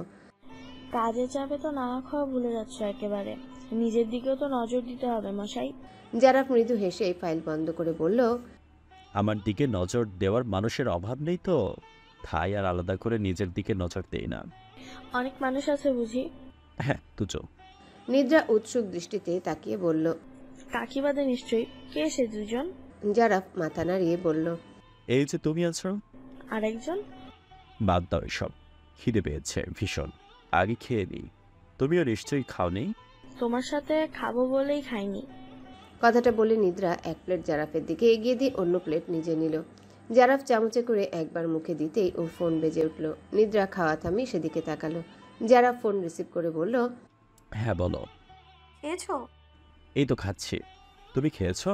কাজের চাপে তো না খাওয়া ভুলে যাচ্ছ একেবারে। নিজের দিকেও তো নজর দিতে হবে মশাই। জারাফ মৃদু হেসে ফাইল বন্ধ করে বলল, আমার দিকে নজর দেওয়ার মানুষের অভাব নেই তো, তাই আর আলাদা করে নিজের দিকে নজর দেই না। অনেক মানুষ আছে বুঝি? হ্যাঁ, তুজো। নিদ্রা উৎসুক দৃষ্টিতে তাকিয়ে বলল, কাকিবাদে নিশ্চয়ই। কে সে দুজন? জারাফ মাথা নাড়িয়ে বলল, এই যে তুমি আছো। আরেকজন? বাদ দাও এসব, খিদে পেয়েছে ভীষণ, আগে খেয়ে নিই। তুমিও নিশ্চয়ই খাওনি। তোমার সাথে খাবো বলেই খাইনি। কথাটা বলে নিদ্রা এক প্লেট জারাফের দিকে এগিয়ে দিয়ে অন্য প্লেট নিজে নিল। জারাফ চামচে করে একবার মুখে দিতেই ওর ফোন বেজে উঠল। নিদ্রা খাওয়া থামিয়ে সেদিকে তাকালো। জারাফ ফোন রিসিভ করে বলল, হ্যাঁ বলো। খেয়েছো? এই তো খাচ্ছি। তুমি খেয়েছো?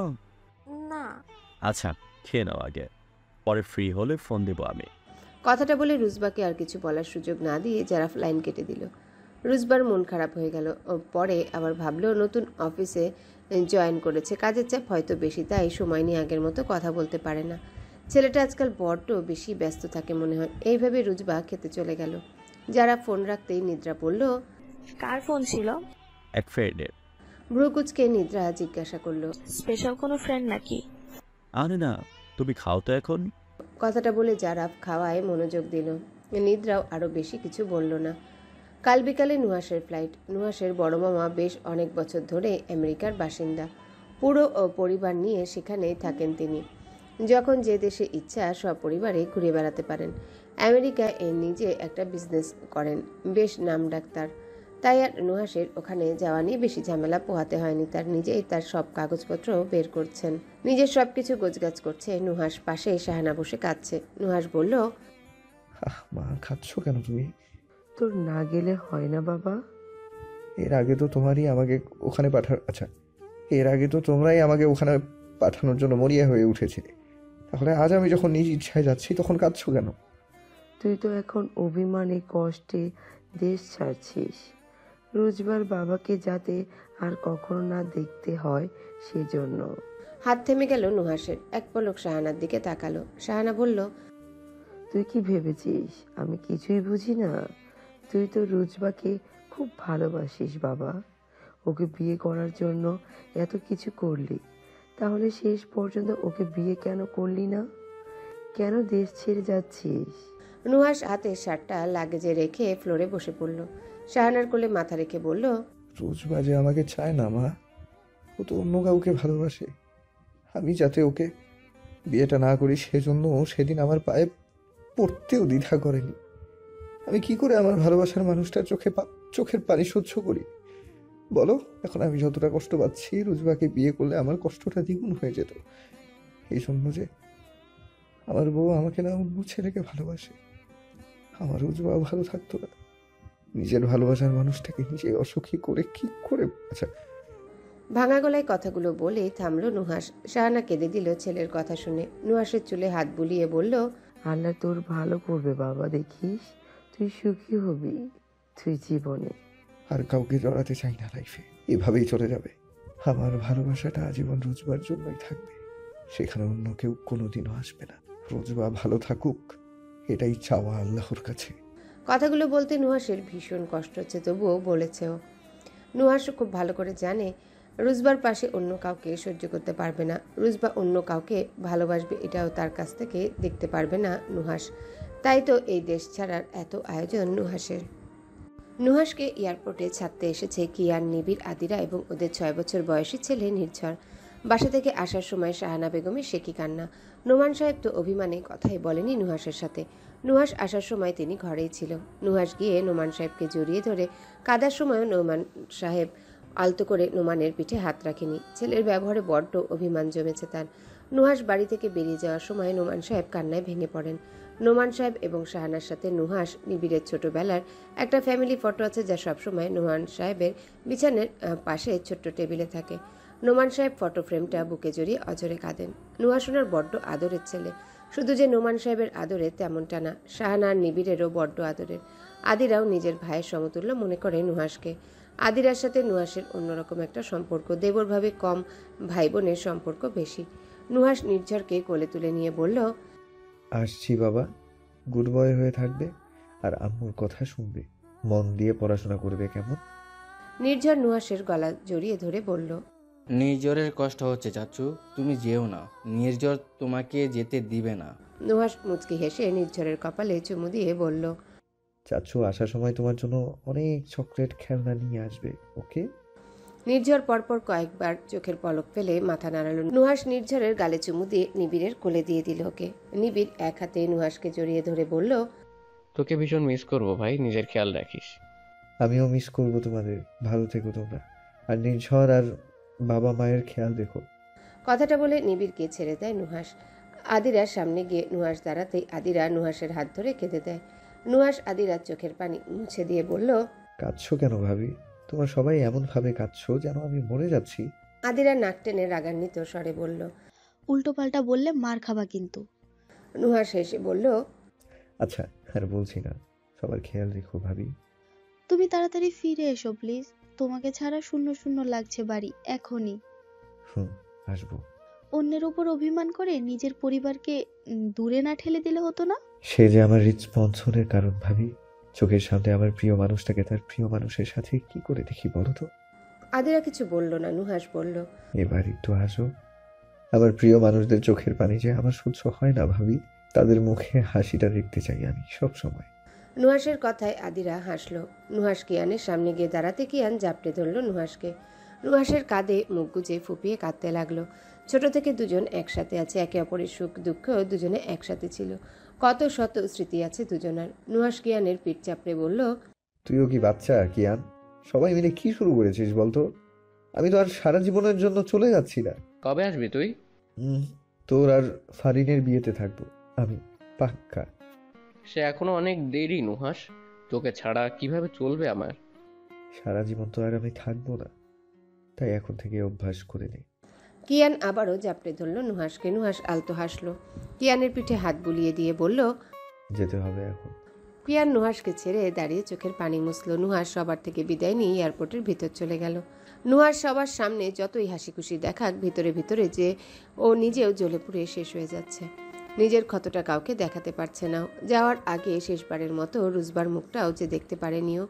না। আচ্ছা, খেয়ে নাও আগে, পরে ফ্রি হলে ফোন দেবো আমি। কথাটা বলে রুজবাকে আর কিছু বলার সুযোগ না দিয়ে জারাফ লাইন কেটে দিল। রুজবার মন খারাপ হয়ে গেল। পরে আবার ভাবলো নতুন অফিসে জয়েন করেছে, কাজের চাপ হয়তো বেশি, তাই সময় নিয়ে আগের মতো কথা বলতে পারে না। ছেলেটা আজকাল বড্ড বেশি ব্যস্ত থাকে মনে হয়। এইভাবে রুজবা খেতে চলে গেল। যারা ফোন রাখতেই নিদ্রা পড়ল, কার ফোন ছিল? এক ফ্রেন্ডের। ভ্রুকুচকে নিদ্রা জিজ্ঞাসা করলো, স্পেশাল কোনো ফ্রেন্ড নাকি? আরে না, তুমি খাও তো এখন। কথাটা বলে জারাফ খাওয়ায় মনোযোগ দিল। নিদ্রাও আরও বেশি কিছু বলল না। কাল বিকালে নুহাসের ফ্লাইট। নুহাসের বড় মামা বেশ অনেক বছর ধরে আমেরিকার বাসিন্দা। পুরো পরিবার নিয়ে সেখানেই থাকেন তিনি। যখন যে দেশে ইচ্ছা সপরিবারে ঘুরে বেড়াতে পারেন। আমেরিকায় নিজে একটা বিজনেস করেন, বেশ নাম ডাক্তার। তাই আর নুহাসের ওখানে যাওয়া নিয়ে বেশি ঝামেলা পোহাতে হয়নি। তার নিজেই তার সব কাগজপত্র বের করছেন, নিজের সবকিছু গোছগাছ করছে। নুহাস পাশে শাহানা বসে কাঁদছে। নুহাস বলল, মা খাচ্ছ কেন তুমি? তোর না গেলে হয় না বাবা? এর আগে তো তোমারই আমাকে ওখানে এর আগে তো তোমরাই আমাকে ওখানে পাঠানোর জন্য মরিয়া হয়ে উঠেছিলে, তাহলে আজ আমি যখন নিজ ইচ্ছায় যাচ্ছি তখন কাঁদছ কেন? তুই তো এখন অভিমানে কষ্টে দেশ ছাড়ছিস, রোজবার বাবাকে যাতে আর কখনো না দেখতে হয় সেজন্য। হাত থেমে গেল নুহাসের। এক পলক শাহানার দিকে তাকালো। শাহানা বলল, তুই কি ভেবেছিস আমি কিছুই বুঝি না? তুই তো রোজবাকে খুব ভালোবাসিস বাবা, ওকে বিয়ে করার জন্য এত কিছু করলি, তাহলে শেষ পর্যন্ত ওকে বিয়ে কেন করলি না? কেন দেশ ছেড়ে যাচ্ছিস? নুহাস হাতের শার্টটা লাগেজে রেখে ফ্লোরে বসে পড়ল। শাহানার কোলে মাথা রেখে বলল, রোজবা যে আমাকে চায় না মা, ও তো অন্য কাউকে ভালোবাসে। আমি যাতে ওকে বিয়েটা না করি সেজন্য সেদিন আমার পায়ে পড়তেও দ্বিধা করেনি। আমি কি করে আমার ভালোবাসার মানুষটার চোখের পানি সহ্য করি বলো? এখন আমি যতটা কষ্ট পাচ্ছি, রোজবাকে বিয়ে করলে আমার কষ্টটা দ্বিগুণ হয়ে যেত। এই জন্য যে আমার বউ আমাকে না অন্য ছেলেকে ভালোবাসে, আমার রোজবাও ভালো থাকতো না। নিজের ভালোবাসার মানুষটাকে নিজে অসুখী করে কি করে? ভাঙা গলায় কথাগুলো বলেই থামলো নুহাস। শাহানা কেঁদে দিল ছেলের কথা শুনে। নুহাসের চুলে হাত বুলিয়ে বলল, আল্লাহ তোর ভালো করবে বাবা, দেখিস তুই সুখী হবি তুই জীবনে। আর কাউকে জড়াতে চাই না লাইফে, এভাবেই চলে যাবে। আমার ভালোবাসাটা আজীবন রোজবার জন্যই থাকবে, সেখানে অন্য কেউ কোনোদিনও আসবে না। রোজবা ভালো থাকুক, এটাই চাওয়া আল্লাহর কাছে। কথাগুলো বলতে নুহাসের ভীষণ কষ্ট হচ্ছে, তবুও বলেছেও। নুহাস খুব ভালো করে জানে রোজবার পাশে অন্য কাউকে সহ্য করতে পারবে না। রোজবা অন্য কাউকে ভালোবাসবে এটাও তার কাছ থেকে দেখতে পারবে না নুহাস। তাই তো এই দেশ ছাড়ার এত আয়োজন নুহাসের। নুহাসকে এয়ারপোর্টে ছাড়তে এসেছে কিয়ান, নিবিড়, আদিরা এবং ওদের 6 বছর বয়সী ছেলে নির্ঝর। বাসা থেকে আসার সময় শাহানা বেগমের সে কি কান্না। নোমান সাহেব তো অভিমানে কথাই বলেনি নুহাসের সাথে। নুহাস আসার সময় তিনি ঘরেই ছিল। নুহাস গিয়ে নোমান সাহেবকে জড়িয়ে ধরে কাদার সময়ও নোমান সাহেব আলতো করে নোমানের পিঠে হাত রাখেনি। ছেলের ব্যবহারে বড্ড অভিমান জমেছে তার। নুহাস বাড়ি থেকে বেরিয়ে যাওয়ার সময় নোমান সাহেব কান্নায় ভেঙে পড়েন। নোমান সাহেব এবং শাহানার সাথে নুহাস নিবিড়ের ছোটবেলার একটা ফ্যামিলি ফটো আছে, যা সবসময় নোমান সাহেবের বিছানার পাশে ছোট্ট টেবিলে থাকে। নোমান সাহেব ফটো ফ্রেমটা বুকে জড়িয়ে অঝরে কাঁদেন। নুহাস ওনার বড্ড আদরের ছেলে। শুধু যে নোমান সাহেবের আদরে তেমনটা না, শাহানার নিবিড়েরও বড্ড আদরের। আদিরাও নিজের ভাইয়ের সমতুল্য মনে করে নুহাসকে। আদিরার সাথে নুহাসের অন্যরকম একটা সম্পর্ক, দেবরভাবে কম, ভাই বোনের সম্পর্ক বেশি। নুহাস নির্ঝরকে কোলে তুলে নিয়ে বলল, আসছি বাবা, গুড বয় হয়ে থাকবে আর আম্মুর কথা শুনবে, মন দিয়ে পড়াশোনা করবে কেমন? নির্ঝর নুহাসের গলা জড়িয়ে ধরে বলল, নির্ঝরের কষ্ট হচ্ছে চাচু, তুমি যেও না, নির্ঝর তোমাকে যেতে দিবে না। নুহাস মুচকি হেসে নির্ঝরের কপালে চুমু দিয়ে বলল, চাচু আসার সময় তোমার জন্য অনেক চকলেট খেলনা নিয়ে আসবে, ওকে? নির্ঝর পরপর কয়েকবার চোখের পলক ফেলে মাথা নাড়ালো। নুহাস নির্ঝরের গালে চুমু দিয়ে নিবিড়ের কোলে দিয়ে দিল ওকে। নিবিড় এক হাতে নুহাসকে জড়িয়ে ধরে বলল, তোকে ভীষণ মিস করবো ভাই, নিজের খেয়াল রাখিস। আমিও মিস করবো তোমাদের, ভালো থেকো তোমরা, আর নির্ঝর আর বাবা মায়ের খেয়াল রেখো। কথাটা বলে নিবিড়কে ছেড়ে দেয় নুহাস। আদিরার সামনে গিয়ে নুহাস দাঁড়াতেই আদিরা নুহাসের হাত ধরে কেঁদে দেয়। নুহাস আদিরার চোখের পানি মুছে দিয়ে বলল, কাঁদছো কেন ভাবি? তোমরা সবাই এমন ভাবে কাঁদছো যেন আমি মরে যাচ্ছি। আদিরা নাক টেনে রাগান্বিত স্বরে বলল, উল্টো পাল্টা বললে মার খাবা কিন্তু। নুহাস হেসে বলল, আচ্ছা আর বলছি না, সবার খেয়াল রেখো ভাবি। তুমি তাড়াতাড়ি ফিরে এসো প্লিজ, তোমাকে ছাড়া শূন্য শূন্য লাগছে বাড়ি এখনই। আসবো। অন্যের উপর অভিমান করে নিজের পরিবারকে দূরে না ঠেলে দিলে হতো না? সে যে আমার হৃদস্পন্দনের কারণ ভাবি। চোখের সামনে আমার প্রিয় মানুষটাকে তার প্রিয় মানুষের সাথে কি করে দেখি বলো তো? আদিরা কিছু বলল না। নুহাস বলল, এবার একটু আসো। আমার প্রিয় মানুষদের চোখের পানি যে আমার সহ্য হয় না ভাবি, তাদের মুখে হাসিটা দেখতে চাই আমি সব সময়। নুহাসের কথায় আদিরা হাসলো। নুহাস কিয়ানের সামনে গিয়ে দাঁড়াতে কিয়ান জাপটে ধরল নুহাসকে। নুহাসের কাঁধে মুখ গুজে ফুপিয়ে কাঁদতে লাগলো। ছোট থেকে দুজন একসাথে আছে, একে অপরের সুখ দুঃখ দুজনে একসাথে ছিল। কত শত স্মৃতি আছে দুজনার। নুহাস কিয়ানের পিঠ চাপড়ে বলল, তুইও কি বাচ্চা কিয়ান? সবাই মিলে কি শুরু করেছিস বলতো? আমি তো আর সারা জীবনের জন্য চলে যাচ্ছি না। কবে আসবি তুই? তোর আর ফারিনের বিয়েতে থাকবো আমি, পাক্কা। সে এখনো অনেক দেরি নুহাস, তোকে ছাড়া কিভাবে চলবে আমার? সারা জীবন তো আর আমি থাকবো না, তাই এখন থেকে অভ্যাস করে নে। কিয়ান আবারও জাপটে ধরল নুহাসকে। নুহাস আলতো হাসলো। কিয়ানের পিঠে হাত বুলিয়ে দিয়ে বলল, যেতে হবে এখন। কিয়ান নুহাসকে ছেড়ে দাঁড়িয়ে চোখের পানি মুছল। নুহাস সবার থেকে বিদায় নিয়ে এয়ারপোর্টের ভিতর চলে গেল। নুহাস সবার সামনে যতই হাসি খুশি দেখাক, ভিতরে ভিতরে যে ও নিজেও জ্বলে পুড়ে শেষ হয়ে যাচ্ছে। নিজের ক্ষতটা কাউকে দেখাতে পারছে না। যাওয়ার আগে শেষবারের মতো রুজবার মুখটাও যে দেখতে পারেনিও।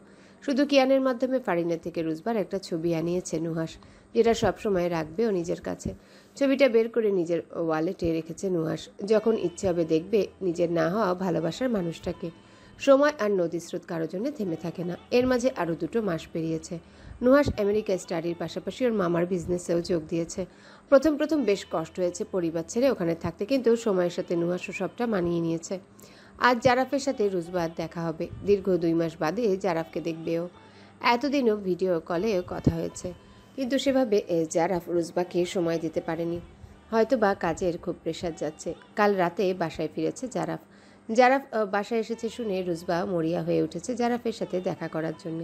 শুধু কিয়ানের মাধ্যমে ফারিনের থেকে রুজবার একটা ছবি আনিয়েছে নুহাস, যেটা সবসময় রাখবে ও নিজের কাছে। ছবিটা বের করে নিজের ওয়ালেটে রেখেছে নুহাস। যখন ইচ্ছে হবে দেখবে নিজের না হওয়া ভালোবাসার মানুষটাকে। সময় আর নদী স্রোত কারোর জন্য থেমে থাকে না। এর মাঝে আরও 2 মাস পেরিয়েছে। নুহাস আমেরিকা স্টাডির পাশাপাশি ওর মামার বিজনেসেও যোগ দিয়েছে। প্রথম বেশ কষ্ট হয়েছে পরিবার ছেড়ে ওখানে থাকতে, কিন্তু সময়ের সাথে নুহাসও সবটা মানিয়ে নিয়েছে। আজ জারাফের সাথে রুজবার দেখা হবে। দীর্ঘ 2 মাস বাদে জারাফকে দেখবেও। এতদিনও ভিডিও কলেও কথা হয়েছে, কিন্তু সেভাবে জারাফ রুজবাকে সময় দিতে পারেনি। হয়তো বা কাজের খুব প্রেশার যাচ্ছে। কাল রাতে বাসায় ফিরেছে জারাফ। জারাফ বাসায় এসেছে শুনে রুজবা মরিয়া হয়ে উঠেছে জারাফের সাথে দেখা করার জন্য।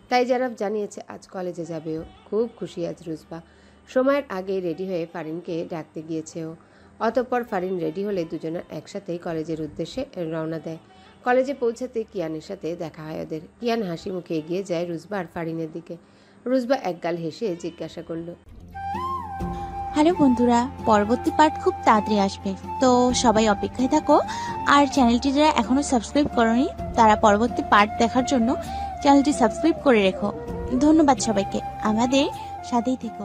তাই জারাফ জানিয়েছে আজ কলেজে যাবেও। খুব খুশি আজ রুজবা। সময়ের আগে রেডি হয়ে ফারিনকে ডাকতে গিয়েছে ও। অতঃপর ফারিন রেডি হলে দুজনে একসাথেই কলেজের উদ্দেশ্যে রওনা দেয়। কলেজে পৌঁছাতে কিয়ানের সাথে দেখা হয় ওদের। কিয়ান হাসি মুখে এগিয়ে যায় রুজবা আর ফারিনের দিকে। রুজবা একগাল হেসে জিজ্ঞাসা করলো, হ্যালো বন্ধুরা, পরবর্তী পার্ট খুব তাড়াতাড়ি আসবে, তো সবাই অপেক্ষায় থাকো। আর চ্যানেলটি যারা এখনো সাবস্ক্রাইব করোনি তারা পরবর্তী পার্ট দেখার জন্য চ্যানেলটি সাবস্ক্রাইব করে রেখো। ধন্যবাদ সবাইকে, আমাদের সাথেই থেকো।